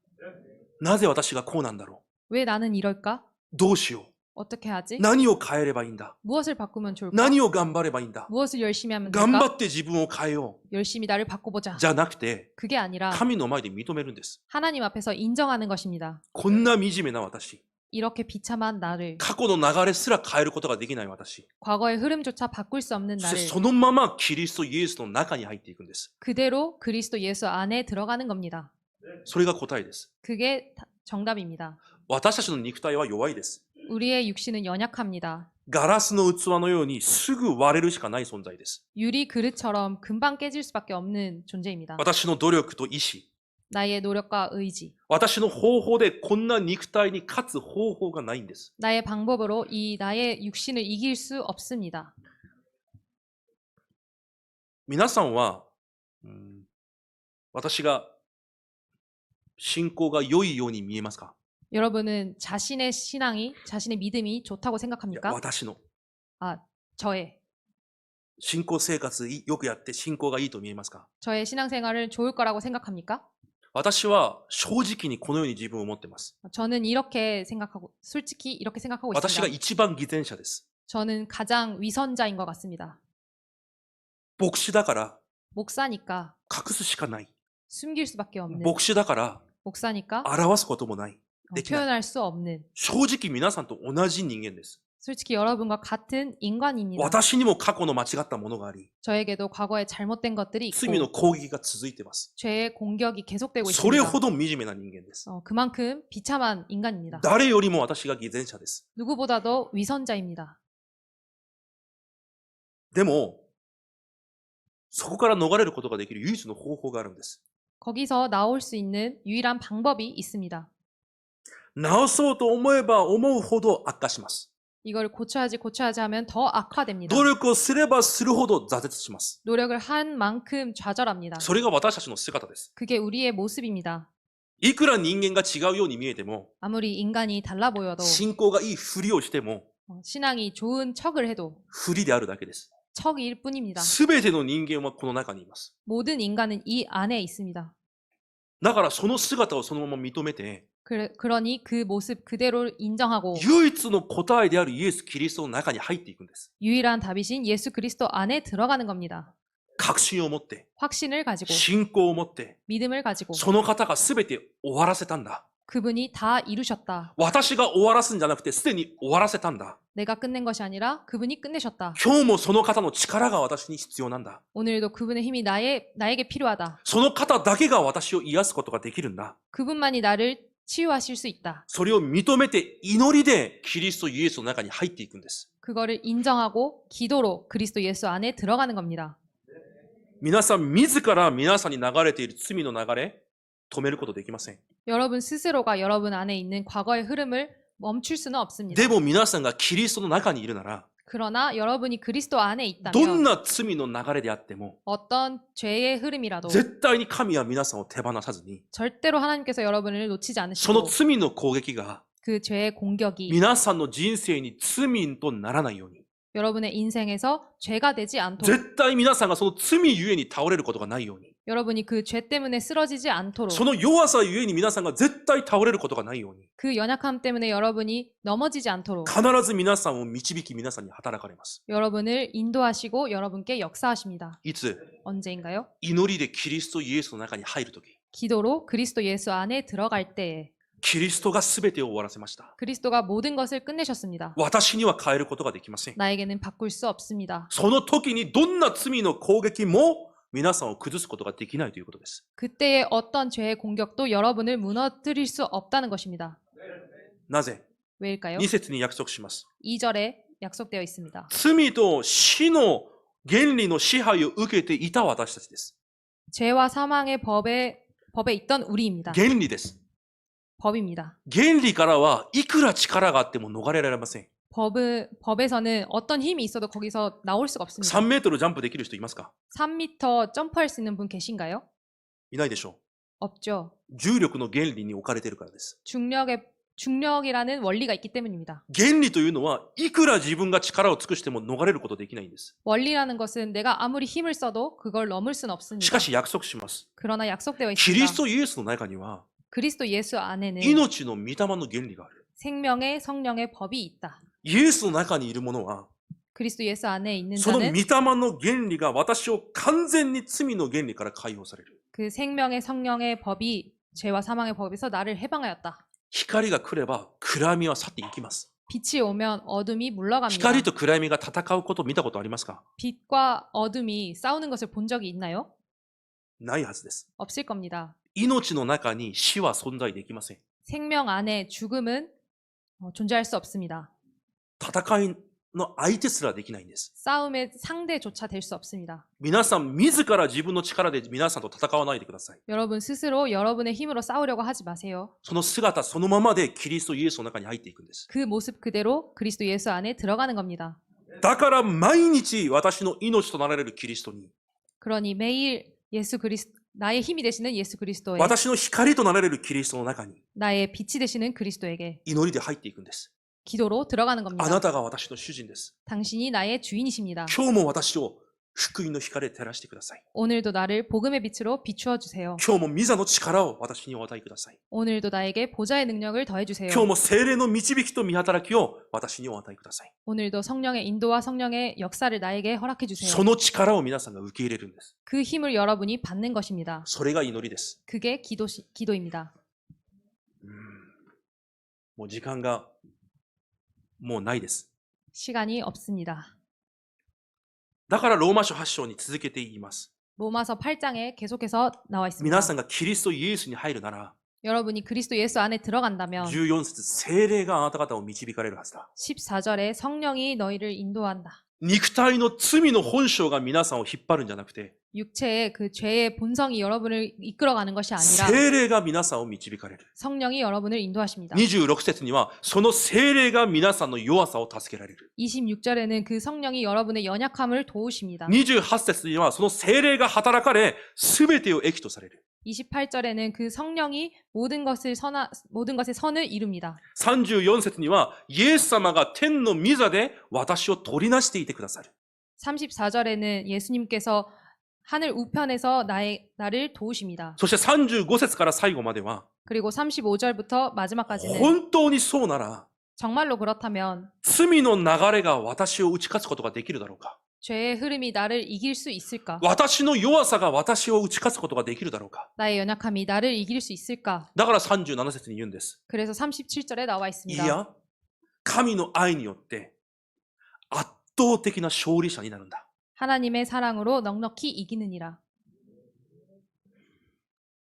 なぜ私がこうなんだろ 왜 나는 이럴까? う。どうしよう。 어떻게 하지? 何を変えればいいんだ 무엇을 바꾸면 좋을까? 何を頑張ればいいんだ 무엇을 열심히 하면 頑張 될까? って自分を変えよ 열심히 나를 바꿔보자. う。じゃなくて、 그게 아니라 神の前で認めるんです。 하나님 앞에서 인정하는 것입니다. こんな惨めな私。 이렇게 비참한 나를, 過去の流れすら変えることができない私。 과거의 흐름조차 바꿀 수 없는 そして 나를 そのままキリストイエスの中に入っていくんです。 그대로 그리스도 예수 안에 들어가는 겁니다. それが答えです。 그게 정답입니다. 私たちの肉体は弱いです。 우리의 육신은 연약합니다. ガラスの器のようにすぐ割れるしかない存在です。 유리 그릇처럼 금방 깨질 수밖에 없는 존재입니다. 私の努力と意志、 나의 노력과 의지, 私の方法でこんな肉体に勝つ方法がないんです。 나의 방법으로 이 나의 육신을 이길 수 없습니다. 皆さんは、私が信仰が良いように見えますか？ 여러분은 자신의 신앙이, 자신의 믿음이 좋다고 いや 생각합니까? 私の 아, 저의 信仰生活よくやって信仰がいいと見えますか？ 저의 신앙생활을 좋을 거라고 생각합니까? 私は正直にこのように自分を持っています。 저는 이렇게 생각하고, 솔직히 이렇게 생각하고 私が 있습니다. 一番偽善者です。 저는 가장 위선자인 것 같습니다. 牧師だから 목사니까 隠すしかない。 숨길 수밖에 없는, 牧師だから 목사니까 表すこともない。できない。 표현할 수 없는, 正直皆さんと同じ人間です。 솔직히 여러분과 같은 인간입니다. 私にも過去の間違ったものがあり、 저에게도 과거에 잘못된 것들이 있고 罪の攻撃が続いています。 죄의 공격이 계속되고 それ 있습니다. ほど惨めな人間です。 그만큼 비참한 인간입니다. 誰よりも私が偽善者です。 누구보다도 위선자입니다. でも、そこから逃れることができる唯一の方法があるんです。 거기서 나올 수 있는 유일한 방법이 있습니다. 直そうと思えば思うほど悪化します。 이걸 고쳐야지 하면 더 악화됩니다. 努力をすればするほど挫折します。 노력을 한 만큼 좌절합니다. それが私たちの姿です。 그게 우리의 모습입니다. いくら人間が違うように見えても、 아무리 인간이 달라 보여도 信仰がいいふりをしても、 신앙이 좋은 척을 해도 ふりであるだけです。 척일 뿐입니다. すべての人間はこの中にいます。 모든 인간은 이 안에 있습니다. だからその姿をそのまま認めて、 그러니 그 모습 그대로 인정하고 唯一の答えであるイエス・キリストの中に入っていくんです。 유일한 답이신 예수 그리스도 안에 들어가는 겁니다. 確信を持って、 확신을 가지고 信仰を持って、 믿음을 가지고 その方がすべて終わらせたんだ。 그분이 다 이루셨다. 私が終わらすんじゃなくて、すでに終わらせたんだ。 내가 끝낸 것이 아니라 그분이 끝내셨다. 今日もその方の力が私に必要なんだ。 오늘도 그분의 힘이 나에게 필요하다. その方だけが私を癒すことができるんだ。 그분만이 나를 치유하실 수 있다. それを認めて祈りでキリストイエスの中に入っていくんです。 그거를 인정하고 기도로 그리스도 예수 안에 들어가는 겁니다. 皆さん自ら皆さんに流れている罪の流れ、止めることできません。 여러분 스스로가 여러분 안에 있는 과거의 흐름을 멈출 수는 없습니다. でも皆さんがキリストの中にいるなら、 그러나 여러분이 그리스도 안에 どん 있다면 な罪の流れであっても、 어떤 죄의 흐름이라도 絶対に神は皆さんを手放さずに、 절대로 하나님께서 여러분을 놓치지 その 않으시고 罪の攻撃が 그 죄의 공격이 皆さんの人生に罪とならないように、 여러분의 인생에서 죄가 되지 않도록 絶対皆さんがその罪ゆえに倒れることがないように、 여러분이 그 죄 때문에 쓰러지지 않도록 その弱さゆえに皆さんが絶対倒れることがないように、 그 연약함 때문에 여러분이 넘어지지 않도록 必ず皆さんを導き皆さんに働かれます。 여러분을 인도하시고 여러분께 역사하십니다. いつ 언제인가요? 祈りでキリストイエスの中に入るとき、 기도로 그리스도 예수 안에 들어갈 때에 キリストが全てを終わらせました。 그리스도가 모든 것을 끝내셨습니다. 私には変えることができません。 나에게는 바꿀 수 없습니다. その時にどんな罪の攻撃も皆さんを崩すことができないということです。 그때의 어떤 죄의 공격도 여러분을 무너뜨릴 수 없다는 것입니다. なぜ？ 왜일까요? 2節に約束します。 2절에 약속되어 있습니다. 罪と死の原理の支配を受けていた私たちです。 죄와 사망의 법에 있던 우리입니다. 原理です。 법입니다. 原理からはいくら力があっても逃れられません。 법에서는 어떤 힘이 있어도 거기서 나올 수가 없습니다. 3メートルジャンプできる人いますか？ 3m 점프할 수 있는 분 계신가요? いないでしょ 없죠. う。重力の原理に置かれているからです。 중력이라는 원리가 있기 때문입니다. 原理というのはいくら自分が力を尽くしても逃れることできないんです。 원리라는 것은 내가 아무리 힘을 써도 그걸 넘을 수는 し 없습니다. かし約束します。 그러나 약속되어 キリス 있습니다. トイエスの中には 그리스도 예수 안에는 命の御霊の原理がある。 생명의 성령의 법이 있다. イエスの中にいるものは、 그리스도 예수 안에 있는 その御 자는 霊の原理が私を完全に罪の原理から解放される。 그 생명의 성령의 법이 죄와 사망의 법에서 나를 해방하였다. 光が来れば暗闇は去っていきます。 빛이 오면 어둠이 물러갑니다. 光と暗闇が戦うことを見たことありますか？ 빛과 어둠이 싸우는 것을 본 적이 있나요? ないはずです。 없을 겁니다. 命の中に死は存在できません。 생명 안에 죽음은 존재할 수 없습니다. 戦いの相手すらできないんです。 싸움의 상대조차 될 수 없습니다. 皆さん自ら自分の力で皆さんと戦わないでください。 여러분 스스로 여러분의 힘으로 싸우려고 하지 마세요. その姿そのままでキリストイエスの中に入っていくんです。 그 모습 그대로 그리스도 예수 안에 들어가는 겁니다. だから毎日私の命となられるキリストに、 그러니 매일 나의 힘이 되시는 예수 그리스도에 私の光となられるキリストの中に 나의 빛이 되시는 그리스도에게 祈りで入っていくんです。 기도로 들어가는 あ 겁니다. なたが私の主人です。 당신이 나의 주인이십니다. 今日も私を福音の光で照らしてください。 오늘도 나를 복음의 빛으로 비추어 주세요. 今日も御座の力を私にお与えください。 오늘도 나에게 보좌의 능력을 더해 주세요. 今日も聖霊の導きと見働きを私にお与えください。 오늘도 성령의 인도와 성령의 역사를 나에게 허락해 そ 주세요. の力を皆さんが受け入れるんです。 그 힘을 여러분이 받는 것입니다. それが祈りです。 그게 기도입니다. もう時間がもうないです。 시간이 없습니다. だからローマ書8章に続けて言います。 로마서 8장에 계속해서 나와 있습니다. 皆さんがキリストイエスに入るなら、 여러분이 그리스도 예수 안에 들어간다면 14節、聖霊があなた方を導かれるはずだ。 14절에 성령이 너희를 인도한다. 肉体の罪の本性が皆さんを引っ張るんじゃなくて、 육체의 그 죄의 본성이 여러분을 이끌어가는 것이 아니라 聖霊が皆さんを導かれる。 성령이 여러분을 인도하십니다. 26節には、その聖霊が皆さんの弱さを助けられる。 26절에는 그 성령이 여러분의 연약함을 도우십니다. 28節には、その聖霊が働かれ、すべてを益とされる。 28절에는 그 성령이 모든 것의 선을 이룹니다. 34節には、イエス様が天の御座で私を取りなしていてくださる。 34절에는 예수님께서 하늘 우편에서 나를 도우십니다. そして35節から最後までは、 그리고 35절부터 마지막까지는 本当にそうなら、 정말로 그렇다면 罪の流れが私を打ち勝つことができるだろうか。 죄의 흐름이 나를 이길 수 있을까? 私の弱さが私を打ち勝つことができるだろうか。 나의 연약함이 나를 이길 수 있을까? だから37節に言うんです。 그래서 37절에 나와 い 있습니다. や、神の愛によって圧倒的な勝利者になるんだ。 하나님의 사랑으로 넉넉히 이기느니라.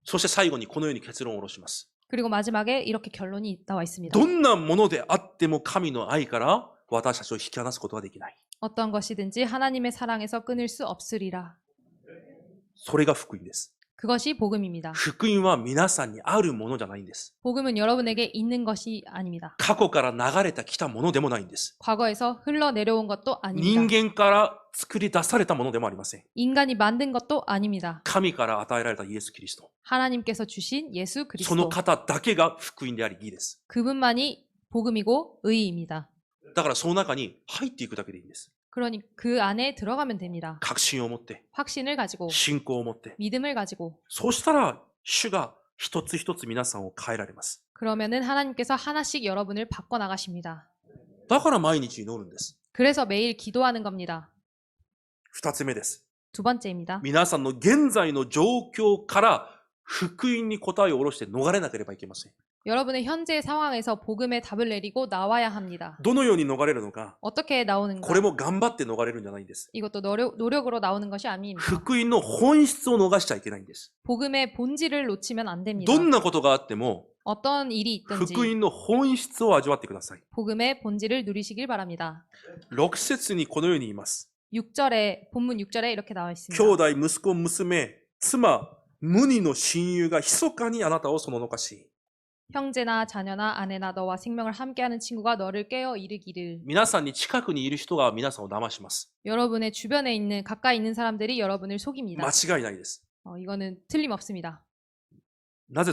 そして最後にこのように結論を下ろします。 그리고 마지막에 이렇게 결론이 나와 있습니다. どんなものであっても神の愛から私たちを引き離すことはできない。 어떤 것이든지 하나님의 사랑에서 끊을 수 없으리라. それが福音です。 그것이 복음입니다. 福音は皆さんにあるものじゃないんです。 복음은 여러분에게 있는 것이 아닙니다. 過去から流れてきたものでもないんです。 과거에서 흘러내려온 것도 人 아닙니다. 間から作り出されたものでもありません。 인간이 만든 것도 아닙니다. 神から与えられたイエス・キリスト。 하나님께서 주신 예수 その 그리스도. 方だけが福音であり義です。 그분만이 복음이고 의입니다. だからその中に入っていくだけでいいんです。 그러니 그 안에 들어가면 됩니다. 確信を持って、 확신을 가지고 信仰を持って。 믿음을 가지고 そうしたら、主が一つ一つ皆さんを変えられます。 그러면은 하나님께서 하나씩 여러분을 바꿔 나가십니다. だから毎日祈るんです。 그래서 매일 기도하는 겁니다. 二つ目です。 두 번째입니다. 皆さんの現在の状況から福音に答えを下ろして逃れなければいけません。 여러분의 현재 상황에서 복음의 답을 내리고 나와야 합니다. どのように逃れるのか、 어떻게 나오는가? これも頑張って逃れるんじゃないんです。 이것도 노력으로 나오는 것이 아닙니다. 福音の本質を逃しちゃいけないんです。 복음의 본질을 놓치면 안 됩니다. どんなことがあっても、 어떤 일이 있든지 福音の本質を味わってください。 복음의 본질을 누리시길 바랍니다. 6節にこのように言います。 6절에 본문 6절에 이렇게 나와 兄 있습니다. 弟、息子、娘、妻、無二の親友が密かにあなたをそののかし。 형제나 자녀나 아내나 너와 생명을 함께하는 친구가 너를 깨어 이르기를. 皆さんに近くにいる人が皆さんを騙します。 여러분의 주변에 있는 가까이 있는 사람들이 여러분을 속입니다. 間違いないです。 이거는 틀림없습니다. なぜ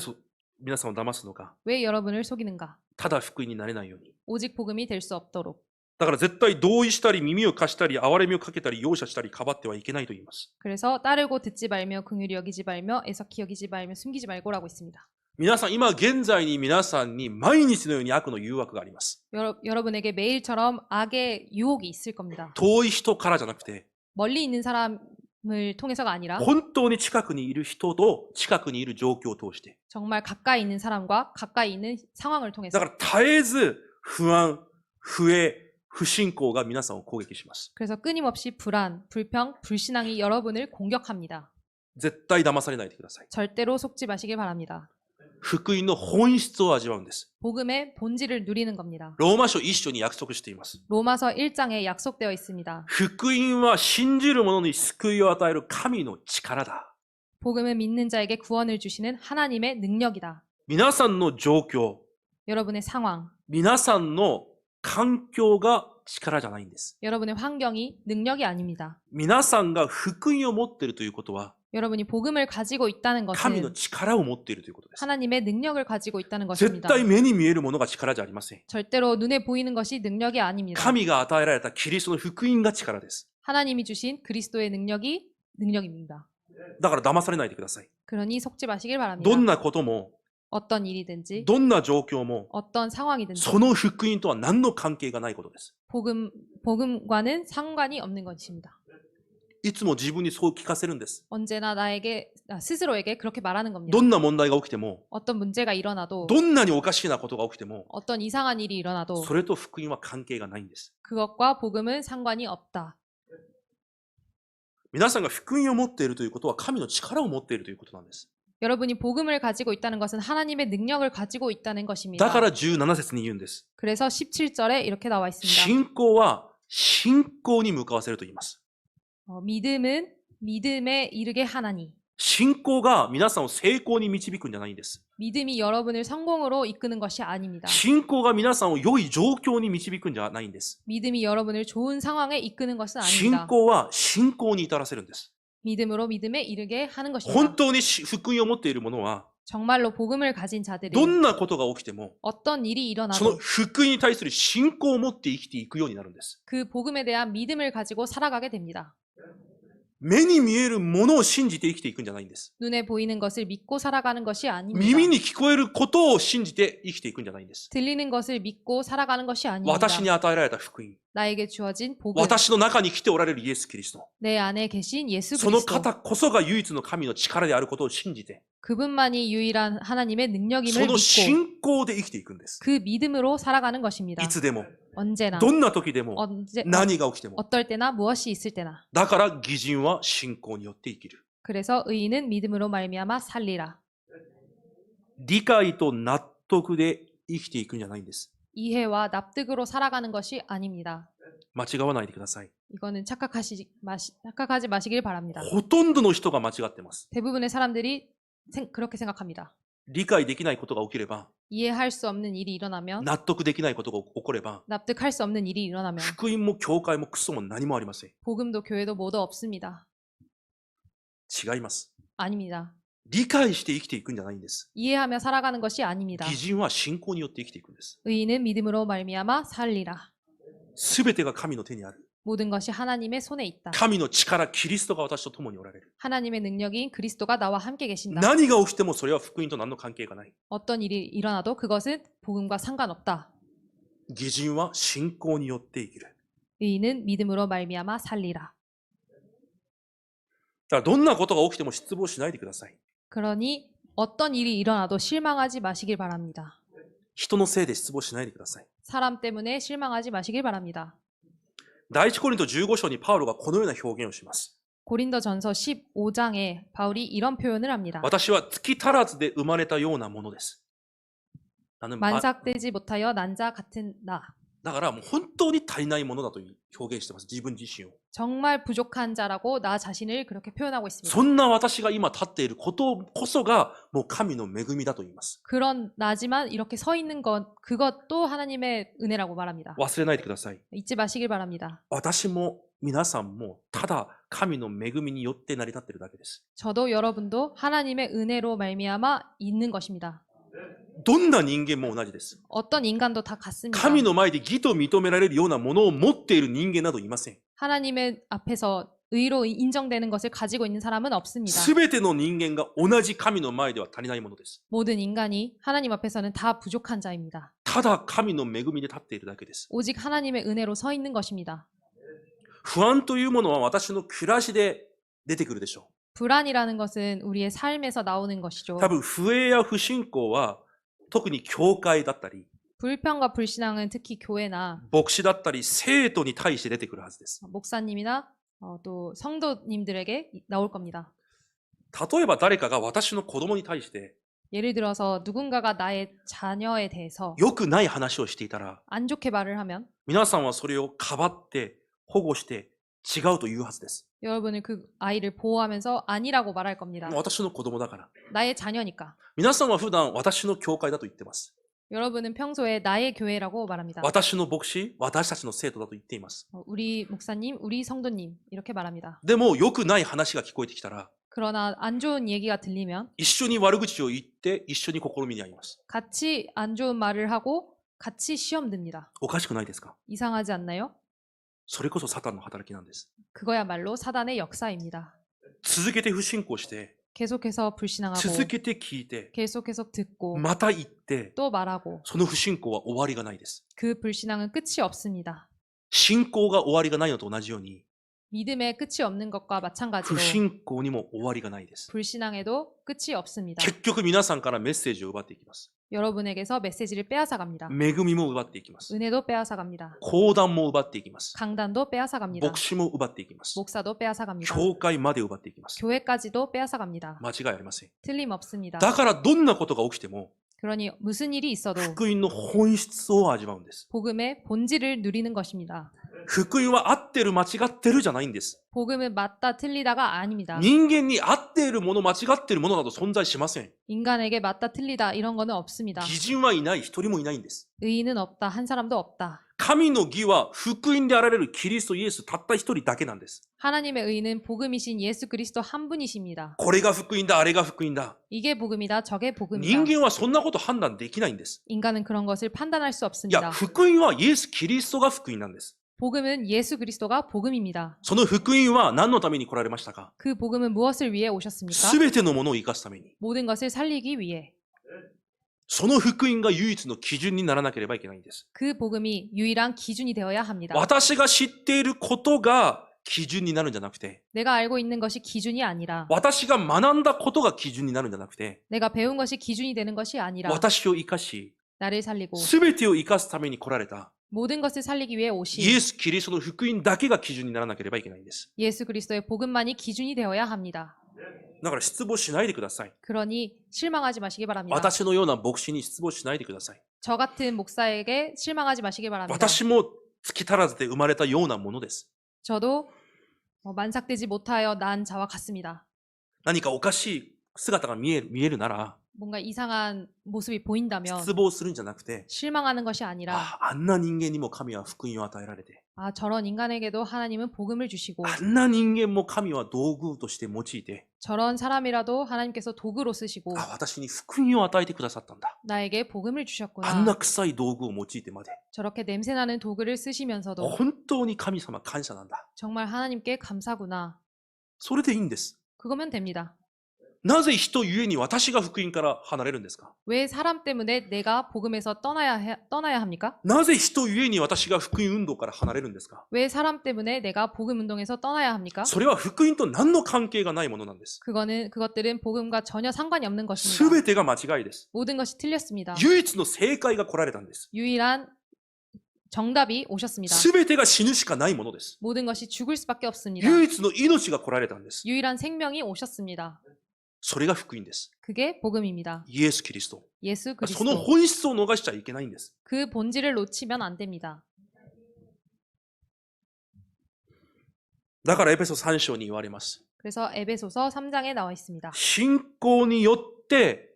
皆さんを騙すのか。 왜 여러분을 속이는가? ただ福音になれないように。 오직 복음이 될 수 없도록. だから絶対同意したり耳を貸したり憐れみをかけたり容赦したりかばってはいけないと言います。 그래서 따르고 듣지 말며 긍휼히 여기지 말며 애석히 여기지 말며 숨기지 말고라고 있습니다. 皆さん、今現在に皆さんに毎日のように悪の誘惑があります。 여러분에게 매일처럼 악의 유혹이 있을 겁니다. 遠い人からじゃなくて、 멀리 있는 사람을 통해서가 아니라 本当に近くにいる人と近くにいる状況を通して。 정말 가까이 있는 사람과 가까이 있는 상황을 だ 통해서. から絶えず不安、不栄、不信仰が皆さんを攻撃します。 그래서 끊임없이 불안, 불평, 불신앙이 여러분을 공격합니다. 絶対騙されないでください。 절대로 속지 마시길 바랍니다. 福音の本質を味わうんです。 복음의 본질을 누리는 겁니다. ローマ書一章に約束しています。 로마서 1장에 약속되어 있습니다. 福音は信じる者に救いを与える神の力だ。 복음은 믿는 자에게 구원을 주시는 하나님의 능력이다. 皆さんの状況、 여러분의 상황, 皆さんの環境が力じゃないんです。 여러분의 환경이 능력이 아닙니다. 皆さんが福音を持っているということは、 여러분이 복음을 가지고 있다는 神の 것은 力を持っているということです。 하나님의 능력을 가지고 있다는 絶 것입니다. 対目に見えるものが力じゃありません。 절대로 눈에 보이는 것이 능력이 아닙니다. 神が与えられたキリストの福音が力です。 하나님이 주신 그리스도의 능력이 능력입니다. だから騙されないでください。 그러니 속지 마시길 바랍니다. どんなことも、 어떤 일이든지 どんな状況も、 어떤 상황이든지 その福音とは何の関係がないことです。 복음과는 상관이 없는 것입니다. いつも自分にそう聞かせるんです。 언제나 스스로에게 그렇게 말하는 겁니다. どんな問題が起きても、 어떤 문제가 일어나도 どんなにおかしなことが起きても、 어떤 이상한 일이 일어나도 それと福音は関係がないんです。 그것과 복음은 상관이 없다. 皆さんが福音を持っているということは神の力を持っているということなんです。 여러분이 복음을 가지고 있다는 것은 하나님의 능력을 가지고 있다는 것입니다. だから17節に言うんです。 그래서 17절에 이렇게 나와 있습니다. 信仰は信仰に向かわせると言います。 믿음은 믿음에 이르게 하나니. 信仰が皆さんを成功に導くんじゃないんです。 믿음이 여러분을 성공으로 이끄는 것이 아닙니다. 信仰が皆さんを良い状況に導くんじゃないんです。 믿음이 여러분을 좋은 상황에 이끄는 것은 信 아닙니다. 仰は信仰に至らせるんです。 믿음으로 믿음에 이르게 하는 것입니다. 本当に福音を持っている者は、 정말로 복음을 가진 자들이 どんなことが起きても、 어떤 일이 その 일어나도 福音に対する信仰を持って生きていくようになるんです。 그 복음에 대한 믿음을 가지고 살아가게 됩니다. 目に見えるものを信じて生きていくんじゃないんです。 눈에 보이는 것을 믿고 살아가는 것이 아닙니다. 耳に聞こえることを信じて生きていくんじゃないんです。 들리는 것을 믿고 살아가는 것이 아닙니다. 私に与えられた福音、 나에게 주어진 복음, 私の中に来ておられるイエス・キリスト、 내 안에 계신 예수 その 그리스도, 方こそが唯一の神の力であることを信じて、 그분만이 유일한 하나님의 そ 능력임을 の 믿고 信仰で生きていくんです。 그 믿음으로 살아가는 것입니다. いつでも、 언제나, どんな時でも、 何が起きても。 어떨 때나 무엇이 있을 때나. だから義人は信仰によって生きる。 그래서 의인은 믿음으로 말미암아 살리라. 理解と納得で生きていくんじゃないんです。 이해와 납득으로 살아가는 것이 아닙니다. 間違わないでください。 이거는 착각하지 마시길 바랍니다. ほとんどの人が間違ってます。 대부분의 사람들이 그렇게 생각합니다. 理解できないことが起きれば、 이해할 수 없는 일이 일어나면, 納得できないことが起これば、 납득할 수 없는 일이 일어나면 福音も教会もクソも何もありません。 복음도 교회도 모두 없습니다. 違います。 아닙니다. 理解して生きていくんじゃないんです。 이해하며 살아가는 것이 아닙니다. 義人は信仰によって生きていくんです。 의인은 믿음으로 말미암아 살리라. すべてが神の手にある。 모든 것이 하나님의 손에 있다. 神の力、キリストが私と共におられる。 하나님의 능력인 그리스도가 나와 함께 계신다. 何が起きてもそれは福音と何の関係がない。 어떤 일이 일어나도 그것은 복음과 상관없다. 義人は信仰によって生きる。 의인은 믿음으로 말미암아 살리라. だからどんなことが起きても失望しないでください。 그러니 어떤 일이 일어나도 실망하지 마시길 바랍니다. 人のせいで失望しないでください。 사람 때문에 실망하지 마시길 바랍니다. 第一コリント15章にパウロがこのような表現をします。 고린도전서 15장에 바울이 이런 표현을 합니다. 私は月足らずで生まれたようなものです。나는 만삭되지 못하여 난자 같은 나. だからもう本当に足りないものだと表現しています。自分自身を。 정말 부족한 자라고 나 자신을 그렇게 표현하고 있습니다. そんな私が今立っていることこそがもう神の恵みだと言います。 그런 나지만 이렇게 서 있는 것 그것도 하나님의 은혜라고 말합니다. 忘れないでください。 잊지 마시길 바랍니다. 私も皆さんもただ神の恵みによって成り立っているだけです。 저도 여러분도 하나님의 은혜로 말미암아 있는 것입니다. どんな人間も同じです。 어떤 인간도 다 같습니다. 神の前で義と認められるようなものを持っている人間などいません。 하나님의 앞에서 의로 인정되는 것을 가지고 있는 사람은 없습니다. すべての人間が同じ神の前では足りないものです。 모든 인간이 하나님 앞에서는 다 부족한 자입니다. ただ神の恵みで立っているだけです。 오직 하나님의 은혜로 서 있는 것입니다. 不安というものは私の暮らしで出てくるでしょ 불안이라는 것은 우리의 삶에서 나오는 것이죠. う。多分不栄や不信仰は特に教会だったり、 불평과 불신앙은 특히 교회나 牧師だったり生徒に対して出てくるはずです。 목사님이나 또 성도님들에게 나올 겁니다. 例えば誰かが私の子供に対して 예를 들어서 누군가가 나의 자녀에 대해서 良くない話をしていたら、 안 좋게 말을 하면 皆さんはそれをかばって保護して違うと言うはずです。 여러분은 그 아이를 보호하면서 아니라고 말할 겁니다. 私の子供だから。 나의 자녀니까. 皆さんは普段私の教会だと言ってます。 여러분은 평소에 나의 교회라고 말합니다. 私の牧師、私たちの生徒だと言っています。 우리 목사님, 우리 성도님 이렇게 말합니다. でも良くない話が聞こえてきたら、 그러나 안 좋은 얘기가 들리면 一緒に悪口を言って一緒に試みに遭います。 같이 안 좋은 말을 하고 같이 시험 듭니다. おかしくないですか？ 이상하지 않나요? それこそサタンの働きなんです。 그거야말로 사단의 역사입니다. 続けて不信仰して、 계속해서 불신앙하고 続けて聞いて、 계속해서 듣고 また言って、 또 말하고 その不信仰は終わりがないです。 그 불신앙은 끝이 없습니다. 信仰が終わりがないのと同じように、 믿음에 끝이 없는 것과 마찬가지로 不信仰にも終わりがないです。 불신앙에도 끝이 없습니다. 結局皆さんからメッセージを奪っていきます。 여러분에게서 메시지를 빼앗아 갑니다. 恵みも奪っていきます。 은혜도 빼앗아 갑니다. 講談も奪っていきます。 강단도 빼앗아 갑니다. 牧師も奪っていきます。 목사도 빼앗아 갑니다. 教会まで奪っていきます。 교회까지도 빼앗아 갑니다. 間違いありません。 틀림없습니다. だからどんなことが起きても、 그러니 무슨 일이 있어도 福音の本質を味わうんです。 복음의 본질을 누리는 것입니다. 福音は合ってる間違ってるじゃないんです。 복음은 맞다 틀리다가 아닙니다. 人間に合っているもの、間違っているものなど存在しません。 인간에게 맞다 틀리다 이런 거는 없습니다. 義人はいない、一人もいないんです。 의인은 없다. 한 사람도 없다. 神の義は福音であられるキリストイエスたった一人だけなんです。 하나님의 의인은 복음이신 예수 그리스도 한 분이십니다. これが福音だ、あれが福音だ。 이게 복음이다. 저게 복음이다. 人間はそんなこと判断できないんです。 인간은 그런 것을 판단할 수 いや、 없습니다. 福音はイエス・キリストが福音なんです。 복음은 예수 그리스도가 복음입니다. その福音は何のために来られましたか？ 그 복음은 무엇을 위해 오셨습니까? すべてのものを生かすために。 모든 것을 살리기 위해. その福音が唯一の基準にならなければいけないんです。 그 복음이 유일한 기준이 되어야 합니다. 私が知っていることが基準になるんじゃなくて、 내가 알고 있는 것이 기준이 아니라 私が学んだことが基準になるんじゃなくて、 내가 배운 것이 기준이 되는 것이 아니라 私を生かし、 나를 살리고 すべてを生かすために来られた 모든 것을 살리기 위해 イ 오신 エス・キリストの福音だけが基準にならなければいけないんです。 예수 그리스도의 복음만이 기준이 되어야 합니다. だから失望しないでください。 그러니 실망하지 마시기 바랍니다. 私のような牧師に失望しないでください。 저 같은 목사에게 실망하지 마시기 바랍니다. 私も月足らずで生まれたようなものです。 저도 만삭되지 못하여 난 자와 같습니다. 何かおかしい姿が見えるなら、 뭔가 이상한 모습이 보인다면 失望するんじゃなくて、 실망하는 것이 아니라 あんな人間にも神は福音を与えられて、 아 저런 인간에게도 하나님은 복음을 주시고 あんな人間も神は道具として用いて、 저런 사람이라도 하나님께서 도구로 쓰시고 私に福音を与えてくださったんだ。 나에게 복음을 あん 주셨구나. な臭い道具を用いてまで、 저렇게 냄새나는 도구를 쓰시면서도 本当に神様感謝なんだ。 정말 하나님께 감사구나. それでいいんです。 그거면 됩니다. なぜ人ゆえに私が福音から離れるんですか？ 왜 사람 때문에 내가 복음에서 떠나야 합니까? なぜ人ゆえに私が福音運動から離れるんですか？ 왜 사람 때문에 내가 복음 운동에서 떠나야 합니까? それは福音と何の関係がないものなんです。 그것들은 복음과 전혀 상관이 없는 す 것입니다. べてが間違いです。 모든 것이 틀렸습니다. 唯一の正解が来られたんです。 유일한 정답이 오셨습니다. すべてが死ぬしかないものです。 모든 것이 죽을 수밖에 없습니다. 唯一の命が来られたんです。 유일한 생명이 오셨습니다. それが福音です。 그게 복음입니다. イエス・キリスト。 예수 その 그리스도. 本質を逃しちゃいけないんです。 그 본질을 놓치면 안 됩니다. だからエペソ3章に言われます。 그래서 에베소서 3장에 나와 있습니다. 信仰によって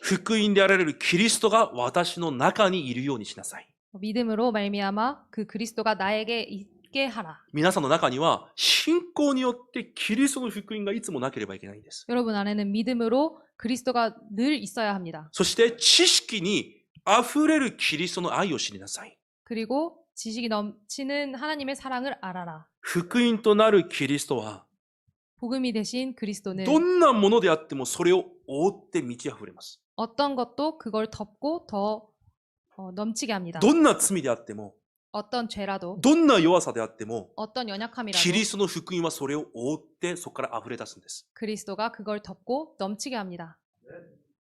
福音であられるキリストが私の中にいるようにしなさい。 믿음으로 말미암아 그 그리스도가 나에게 있게 하라. 皆さんの中には信仰によってキリストの福音がいつもなければいけないんです。 여러분 안에는 믿음으로 그리스도가 늘 있어야 합니다. そして知識に溢れるキリストの愛を知りなさい。 그리고 지식이 넘치는 하나님의 사랑을 알아라. 福音となるキリストは、 복음이 되신 그리스도는 どんなものであってもそれを覆って満ち溢れます。 어떤 것도 그걸 덮고 더 넘치게 합니다. どんな罪であっても、 어떤 죄라도 どんな弱さであっても、 어떤 연약함이라도 キリストの福音はそれを覆ってそこから溢れ出すんです。 그리스도가 그걸 덮고 넘치게 합니다.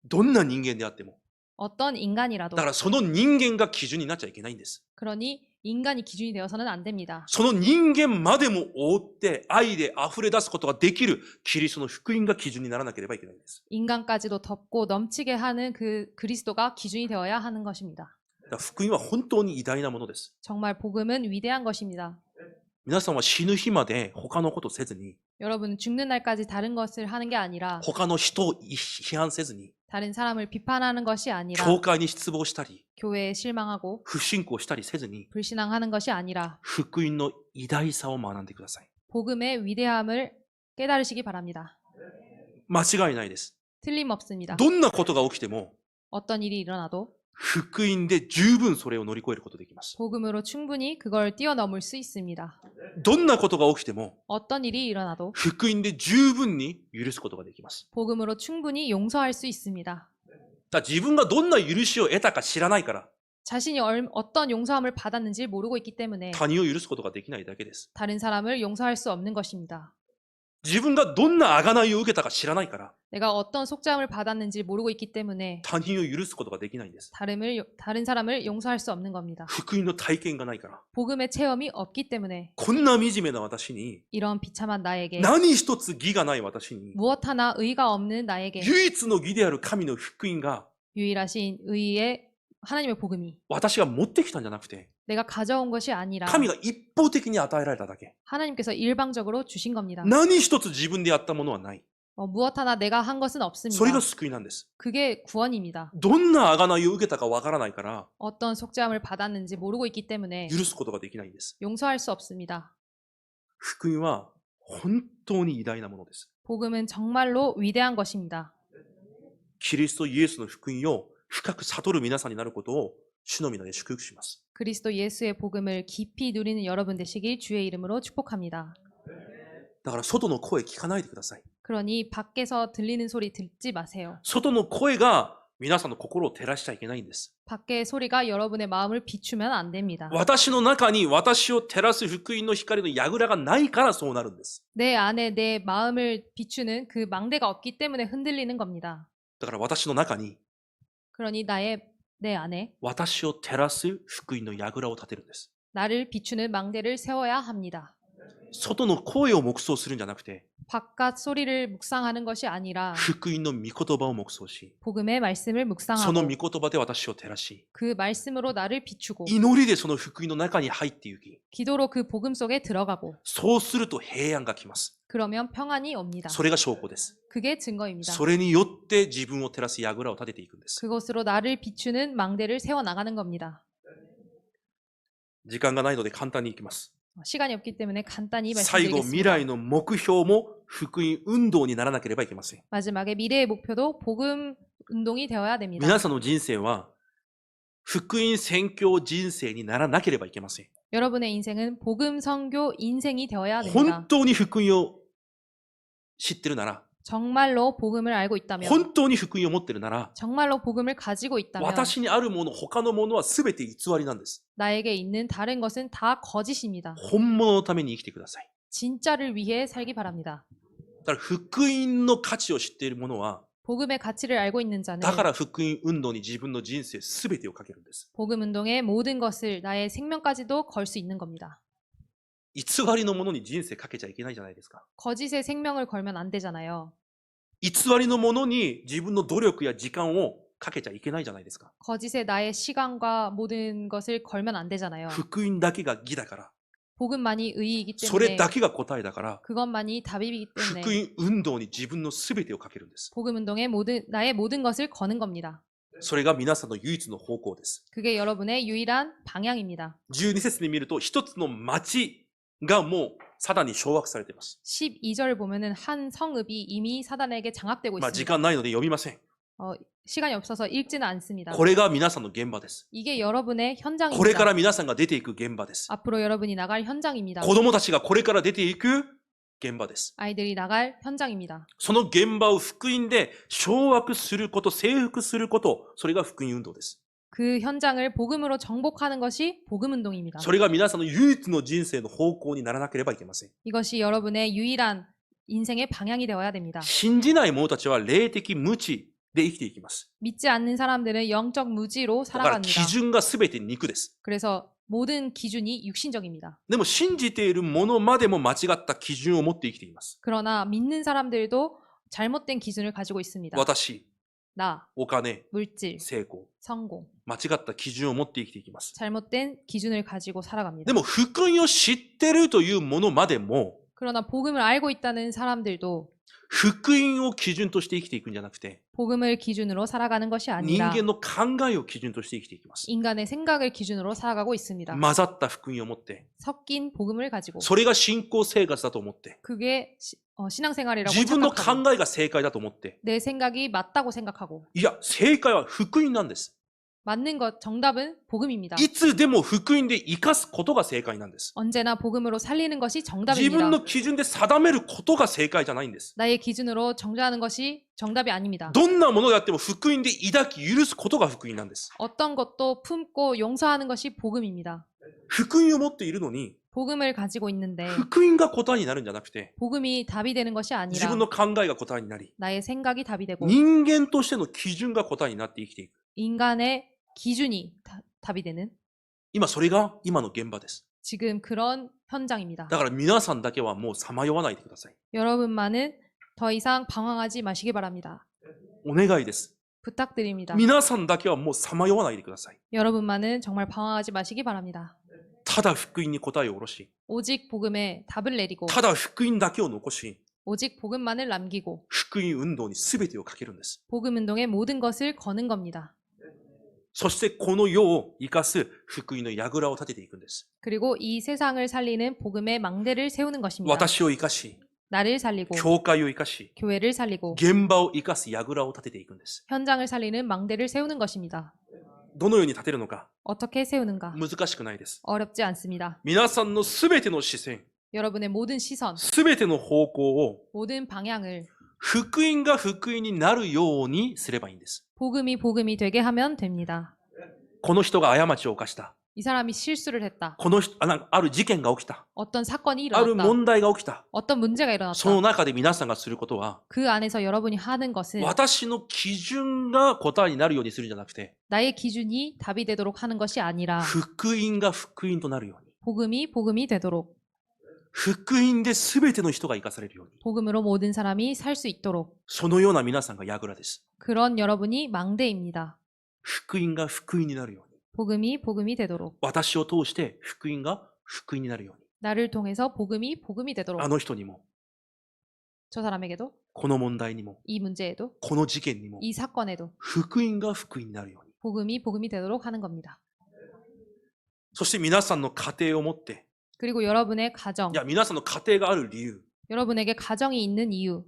どんな人間であっても。 어떤 인간이라도 だからその人間が基準になっちゃいけないんです。 그러니 인간이 기준이 되어서는 안 됩니다. その人間までも覆って愛で溢れ出すことができるキリストの福音が基準にならなければいけないんです。 인간까지도 덮고 넘치게 하는 그 그리스도가 기준이 되어야 하는 것입니다. だから福音は本当に偉大なものです。 정말 복음은 위대한 것입니다. 皆さんは死ぬ日まで他のことをせずに、 여러분은 죽는 날까지 다른 것을 하는 게 아니라 他の人を批判せずに、 다른 사람을 비판하는 것이 아니라 教会に失望したり、 교회에 실망하고 不信仰したりせずに、 불신앙하는 것이 아니라 福音の偉大さを学んでください。 복음의 위대함을 깨달으시기 바랍니다. 間違いないです。 틀림없습니다. どんなことが起きても、 어떤 일이 일어나도 福音で十分それを乗り越えることができます。 복음으로 충분히 그걸 뛰어넘을 수 있습니다. どんなことが起きても、 어떤 일이 일어나도 福音で十分に許すことができます。 복음으로 충분히 용서할 수 있습니다. だから自分がどんな許しを得たか知らないから、 자신이 어떤 용서함을 받았는지 모르고 있기 때문에 他人を許すことができないだけです。 다른 사람을 용서할 수 없는 것입니다. 自分がどんな贖いを受けたか知らないから、 내가 어떤 속죄함을 받았는지 모르고 있기 때문에 他人を許すことができないんです。 다른 사람을 용서할 수 없는 겁니다. 福音の体験がないから。 복음의 체험이 없기 때문에 こんな惨めな私に、 이런 비참한 나에게 何一つ義がない私に、 무엇 하나 의가 없는 나에게 唯一の義である神の福音が、 유일하신 의의 하나님의 복음이 私が持ってきたんじゃなくて、 내가 가져온 것이 아니라 神が一方的に与えられただけ。 하나님께서 일방적으로 주신 겁니다. 何一つ自分でやったものはない。 무엇 하나 내가 한 것은 それ 없습니다. が救いなんです。 그게 구원입니다. どんな贖いを受けたかわからないから、 어떤 속죄함을 받았는지 모르고 있기 때문에 許すことができないんです。 용서할 수 없습니다. 福音は本当に偉大なものです。 복음은 정말로 위대한 것입니다. キリストイエスの福音を深く悟る皆さんになることを主の皆で祝福します。 그리스도 예수의 복음을 깊이 누리는 여러분 되시길 주의 이름으로 축복합니다. だから外の声聞かないでください。 그러니 밖에서 들리는 소리 듣지 마세요. 外の声が皆さんの心を照らしちゃいけないんです。 밖의 소리가 여러분의 마음을 비추면 안 됩니다. 私の中に私を照らす福音の光の櫓がないからそうなるんです。 내 안에 내 마음을 비추는 그 망대가 없기 때문에 흔들리는 겁니다. だから私の中に 그러니 내 안에 私を照らす福音の櫓を立てるんです。 나를 비추는 망대를 세워야 합니다. 外の声を黙想するんじゃなくて、 바깥 소리를 묵상하는 것이 아니라 福音の御言葉を黙想し、 복음의 말씀을 その 묵상하고 御言葉で私を照らし、 그 말씀으로 나를 비추고 祈りでその福音の中に入って行き、 기도로 그 복음 속에 들어가고 そうすると平安が来ます。 그러면 평안이 옵니다. それが証拠です。 그게 증거입니다. それによって自分を照らす櫓を立てていくんです。 그것으로 나를 비추는 망대를 세워나가는 겁니다. 時間がないので簡単にいきます。 시간이 없기 때문에 간단히 最後、未 말씀드리겠습니다. 来の目標も福音運動にならなければいけません。 마지막에 미래의 목표도 복음 운동이 되어야 됩니다. 皆さんの人生は福音宣教人生にならなければいけません。 여러분의 인생은 복음 선교 인생이 되어야 本 됩니다. 当に福音を知ってるなら、 정말로 복음을 알고 있다면 本当に福音を持ってるなら、 정말로 복음을 가지고 있다면 私にあるもの、他のものは全て偽りなんです。 나에게 있는 다른 것은 다 거짓입니다. 本物のために生きてください。 진짜를 위해 살기 바랍니다. だから福音の価値を知っている者は、 복음의 가치를 알고 있는 자는 だから福音運動に自分の人生全てをかけるんです。 복음 운동의 모든 것을 나의 생명까지도 걸 수 있는 겁니다. 偽りのものに人生かけちゃいけないじゃないですか。 거짓의 생명을 걸면 안 되잖아요. 偽りのものに自分の努力や時間をかけちゃいけないじゃないですか。 거짓에 나의 시간과 모든 것을 걸면 안 되잖아요. 福音だけが義だから、 복음만이 의이기 それ 때문에 だけが答えだから、 그것만이 답이기 福 때문에 音運動に自分の全てをかけるんです。 복음 운동에 나의 모든 것을 거는 겁니다. それが皆さんの唯一の方向です。 그게 여러분의 유일한 방향입니다. 12節に見ると、一つの町がもうサタンに掌握されています。 12절 보면은 한 성읍이 이미 사단에게 장악되고 時 있습니다. 間ないので読みません。 시간이 없어서 읽지는 않습니다. これが皆さんの現場です 이게 여러분의 これか 현장입니다. ら皆さんが出ていく現場です 앞으로 여러분이 나갈 현장입니다. 子供たちがこれから出ていく現場です 아이들이 나갈 현장입니다. その現場を福音で掌握すること、征服すること、それが福音運動です。 그 현장을 복음으로 정복하는 것이 복음 운동입니다. それが皆さんの唯一の人生の方向にならなければいけません。 이것이 여러분의 유일한 인생의 방향이 되어야 됩니다. 信じない者たちは霊的無知で生きていきます。 믿지 않는 사람들은 영적 무지로 だから 살아갑니다. 基準が全て肉です。 그래서 모든 기준이 육신적입니다. でも信じている者までも間違った基準を持って生きています。 그러나 믿는 사람들도 잘못된 기준을 가지고 있습니다. 私、 나, お金、 물질, 成功、 성공, 間違った基準を持って生きていきます。 잘못된 기준을 가지고 살아갑니다. でも福音を知ってるという者までも 그러나 복음을 알고 있다는 사람들도 福音を基準として生きていくんじゃなくて 복음을 기준으로 살아가는 것이 人 아니라 間の考えを基準として生きていきます。 인간의 생각을 기준으로 살아가고 있습니다. 混ざった福音を持って、 섞인 복음을 가지고 それが信仰生活だと思って、 그게 신앙생활이라고 自分の 착각하고 考えが正解だと思って、 내 생각이 맞다고 생각하고 いや、正解は福音なんです。 맞는 것 정답은 복음입니다. いつでも福音で生かすことが正解なんです。 언제나 복음으로 살리는 것이 自 정답입니다. 分の基準で定めることが正解じゃないんです。 나의 기준으로 정죄하는 것이 정답이 아닙니다. どんなものであっても福音で抱き許すことが福音なんです。 어떤 것도 품고 용서하는 것이 복음입니다. 福音を持っているのに、 복음을 가지고 있는데 福音が答えになるんじゃなくて、 복음이 답이 되는 것이 自 아니라 分の考えが答えになり、 나의 생각이 답이 되고 人間としての基準が答えになって生きていく。 인간의 기준이 답이 되는 今それが今の現場です。 지금 그런 현장입니다. だから皆さんだけはもうさまよわないでください。 여러분만은 더 이상 방황하지 마시기 바랍니다. お願いです。 부탁드립니다. 皆さんだけはもうさまよわないでください。 여러분만은 정말 방황하지 마시기 바랍니다. ただ福音に答えを下ろし、 오직 복음에 답을 내리고 ただ福音だけを残し、 오직 복음만을 남기고 福音運動に全てをかけるんです。 복음 운동에 모든 것을 거는 겁니다. そしてこの世を生かす福音の櫓を立てていくんです。 그리고 이 세상을 살리는 복음의 망대를 세우는 것입니다. 私を生かし、 나를 살리고 教会を生かし、 교회를 살리고 現場を生かす櫓を立てていくんです。 현장을 살리는 망대를 세우는 것입니다. どのように立てるのか 어떻게 세우는가? 難しくないです。 어렵지 않습니다. 皆さんの全ての視線、 여러분의 모든 시선, 全ての方向を 모든 방향을 福音が福音になるようにすればいいんです。 복음이 되게 하면 됩니다. この人が過ちを犯した。 이 사람이 실수를 했다. この人、ある事件が起きた。 어떤 사건이 ある 일어났다. 問題が起きた。 어떤 문제가 その 일어났다. 中で皆さんがすることは、 그 안에서 여러분이 하는 것은 私の基準が答えになるようにするんじゃなくて、 나의 기준이 답이 되도록 하는 것이 아니라 福音が福音となるように。 복음이 되도록 福音で全ての人が生かされるように。 복음으로 모든 사람이 살 수 있도록 そのような皆さんが櫓です。 그런 여러분이 망대입니다. 福音が福音になるように。 복음이 되도록 私を通して福音が福音になるように。 나를 통해서 복음이 되도록 あの人にも、 저 사람에게도 この問題にも、 이 문제에도 この事件にも、 이 사건에도 福音が福音になるように。 복음이 되도록 하는 겁니다. そして皆さんの家庭を持って、 그리고 여러분의 가정, いや、皆さんの家庭がある理由、 여러분에게 가정이 있는 이유,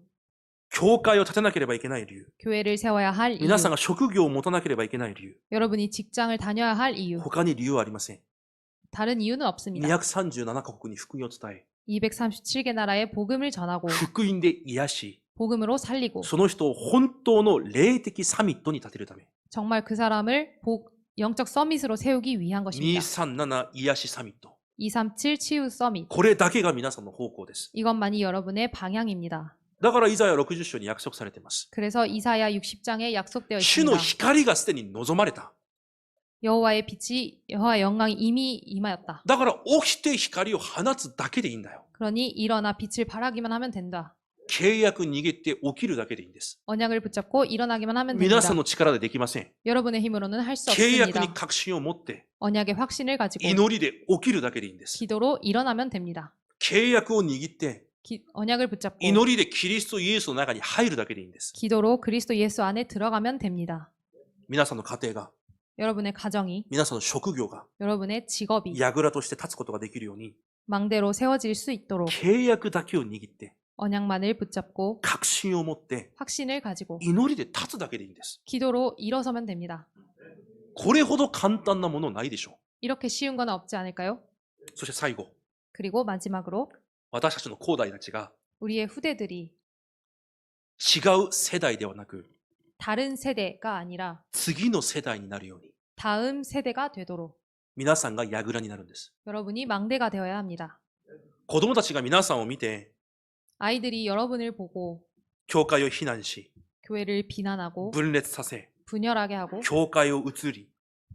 教会を建てなければいけない理由、 교회를 세워야 할 이유, 皆さんが職業を持たなければいけない理由、 여러분이 직장을 다녀야 할 이유, 他に理由はありません。 다른 이유는 없습니다. 237カ国に福音を伝え、 237개 나라에 복음을 전하고 福音で癒し、 복음으로 살리고 その人を本当の霊的サミットに立てるため、 정말 그 사람을 영적 서밋으로 세우기 위한 것입니다. 237癒しサミット。 237 치유 서밋. これだけが皆さんの方向です。 이것만이 여러분의 방향입니다. だからイザヤ60章に約束されています。 그래서 이사야 60장에 약속되어 主の 있습니다. 光がすでに望まれた。 여호와의 빛이 여호와의 영광이 이미 임하였다. だから起きて光を放つだけでいいんだよ。 그러니 일어나 빛을 발하기만 하면 된다. 契約握って起きるだけでいいんです。 언약을 붙잡고 일어나기만 하면 됩니다. 皆さんの力でできません。 여러분의 힘으로는 할 수 契約に 없습니다. 確信を持って、 언약의 확신을 가지고 祈りで起きるだけでいいんです。 기도로 일어나면 됩니다. 契約を握って、 언약을 붙잡고 祈りでキリストイエスの中に入るだけでいいんです。 기도로 그리스도 예수 안에 들어가면 됩니다. 皆さんの家庭が、 여러분의 가정이, 皆さんの職業が、 여러분의 직업이 櫓として立つことができるように、 망대로 세워질 수 있도록 契約だけを握って、 언약만을 붙잡고 確信を持って 확신을 가지고 祈りで立つだけでいいんです。 기도로 일어서면 됩니다. これほど簡単なものないでしょ 이렇게 쉬운 건 없지 않을까요? う。そして最後、 그리고 마지막으로 私たちの後代たちが 우리의 후대들이 違う世代ではなく 다른 세대가 아니라 次の世代になるように 다음 세대가 되도록 皆さんが櫓になるんです。 여러분이 망대가 되어야 합니다. 子供たちが皆さんを見て 아이들이 여러분을 보고 教会を非難し 교회를 비난하고 分裂させ 분열하게 하고 教会を移り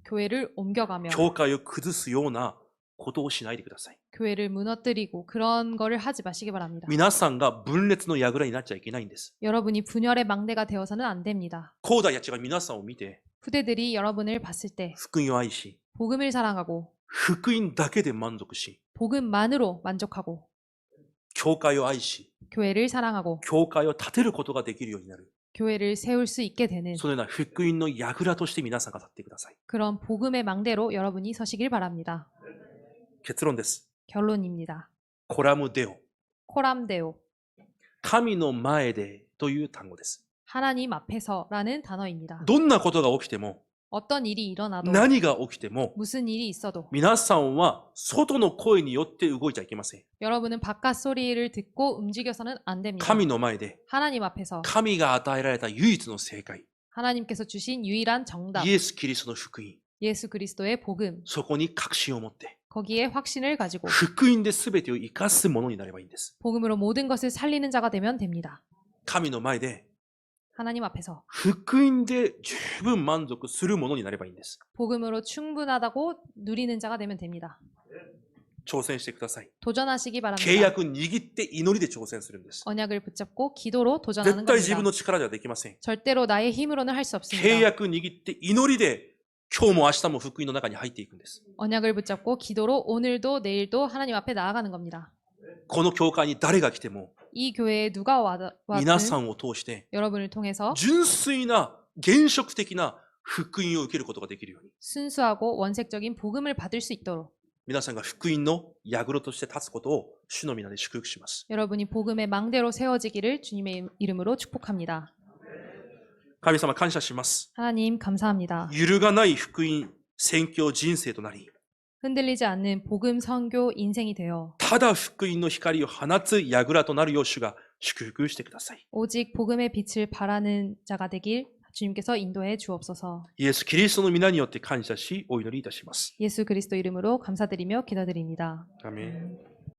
교회를 옮겨가며 教会を崩すようなことをしないでください。 교회를 무너뜨리고 그런 거를 하지 마시기 바랍니다. 皆さんが分裂の櫓になっちゃいけないんです。 여러분이 분열의 망대가 되어서는 안 됩니다. 後代たちが皆さんを見て 후대들이 여러분을 봤을 때 福音を愛し 복음을 사랑하고 福音だけで満足し 복음만으로 만족하고 教会を愛し 교회를 사랑하고 教会を立てることができるようになる。 교회를 세울 수 있게 되는 そのような福音の櫓として皆さんが立ってください。 그런 복음의 망대로 여러분이 서시길 바랍니다. 結論です。 결론입니다. コラムデオ。 코람데오, 神の前でという単語です。 하나님 앞에서라는 단어입니다. どんなことが起きても、 어떤 일이 일어나도 何が起きても、 무슨 일이 있어도 皆さんは外の声によって動いちゃいけません。 여러분은 바깥 소리를 듣고 움직여서는 안 됩니다. 神の前で、 하나님 앞에서 神が与えられた唯一の正解、 하나님께서 주신 유일한 정답, イエス・キリストの福音、 예수 그리스도의 복음, そこに確信を持って、 거기에 확신을 가지고 福音で全てを生かすものになればいいんです。 복음으로 모든 것을 살리는 자가 되면 됩니다. 神の前で、 하나님 앞에서 福音で十分満足するものになればいいんです。 복음으로 충분하다고 누리는 자가 되면 됩니다. 挑戦してください。 도전하시기 契 바랍니다. 約握って祈りで挑戦するんです。 언약을 붙잡고 기도로 도전하는 絶対自分 겁니다. の力ではできません。 절대로 나의 힘으로는 할 수 契 없습니다. 約握って祈りで今日も明日も福音の中に入っていくんです。 언약을 붙잡고 기도로 오늘도 내일도 하나님 앞에 나아가는 겁니다. この教会に誰が来ても 이 교회에 누가 皆さ 와든 んを通して 여러분을 통해서 純粋な原則的な福音を受けることができるように 순수하고 원색적인 복음을 받을 수 있도록 皆さんが福音の櫓として立つことを主の皆で祝福します。 여러분이 복음의 망대로 세워지기를 주님의 이름으로 축복합니다. 神様感謝します。 하나님 감사합니다. 揺るがない福音宣教人生となり 흔들리지 않는 복음 선교 인생이 되어 ただ福音の光を放つ櫓となるよう主が祝福してください。 오직 복음의 빛을 바라는 자가 되길 주님께서 인도해 주옵소서. イエス・キリストの皆によって感謝しお祈りいたします。 예수 그리스도 이름으로 감사드리며 기도드립니다. アメン。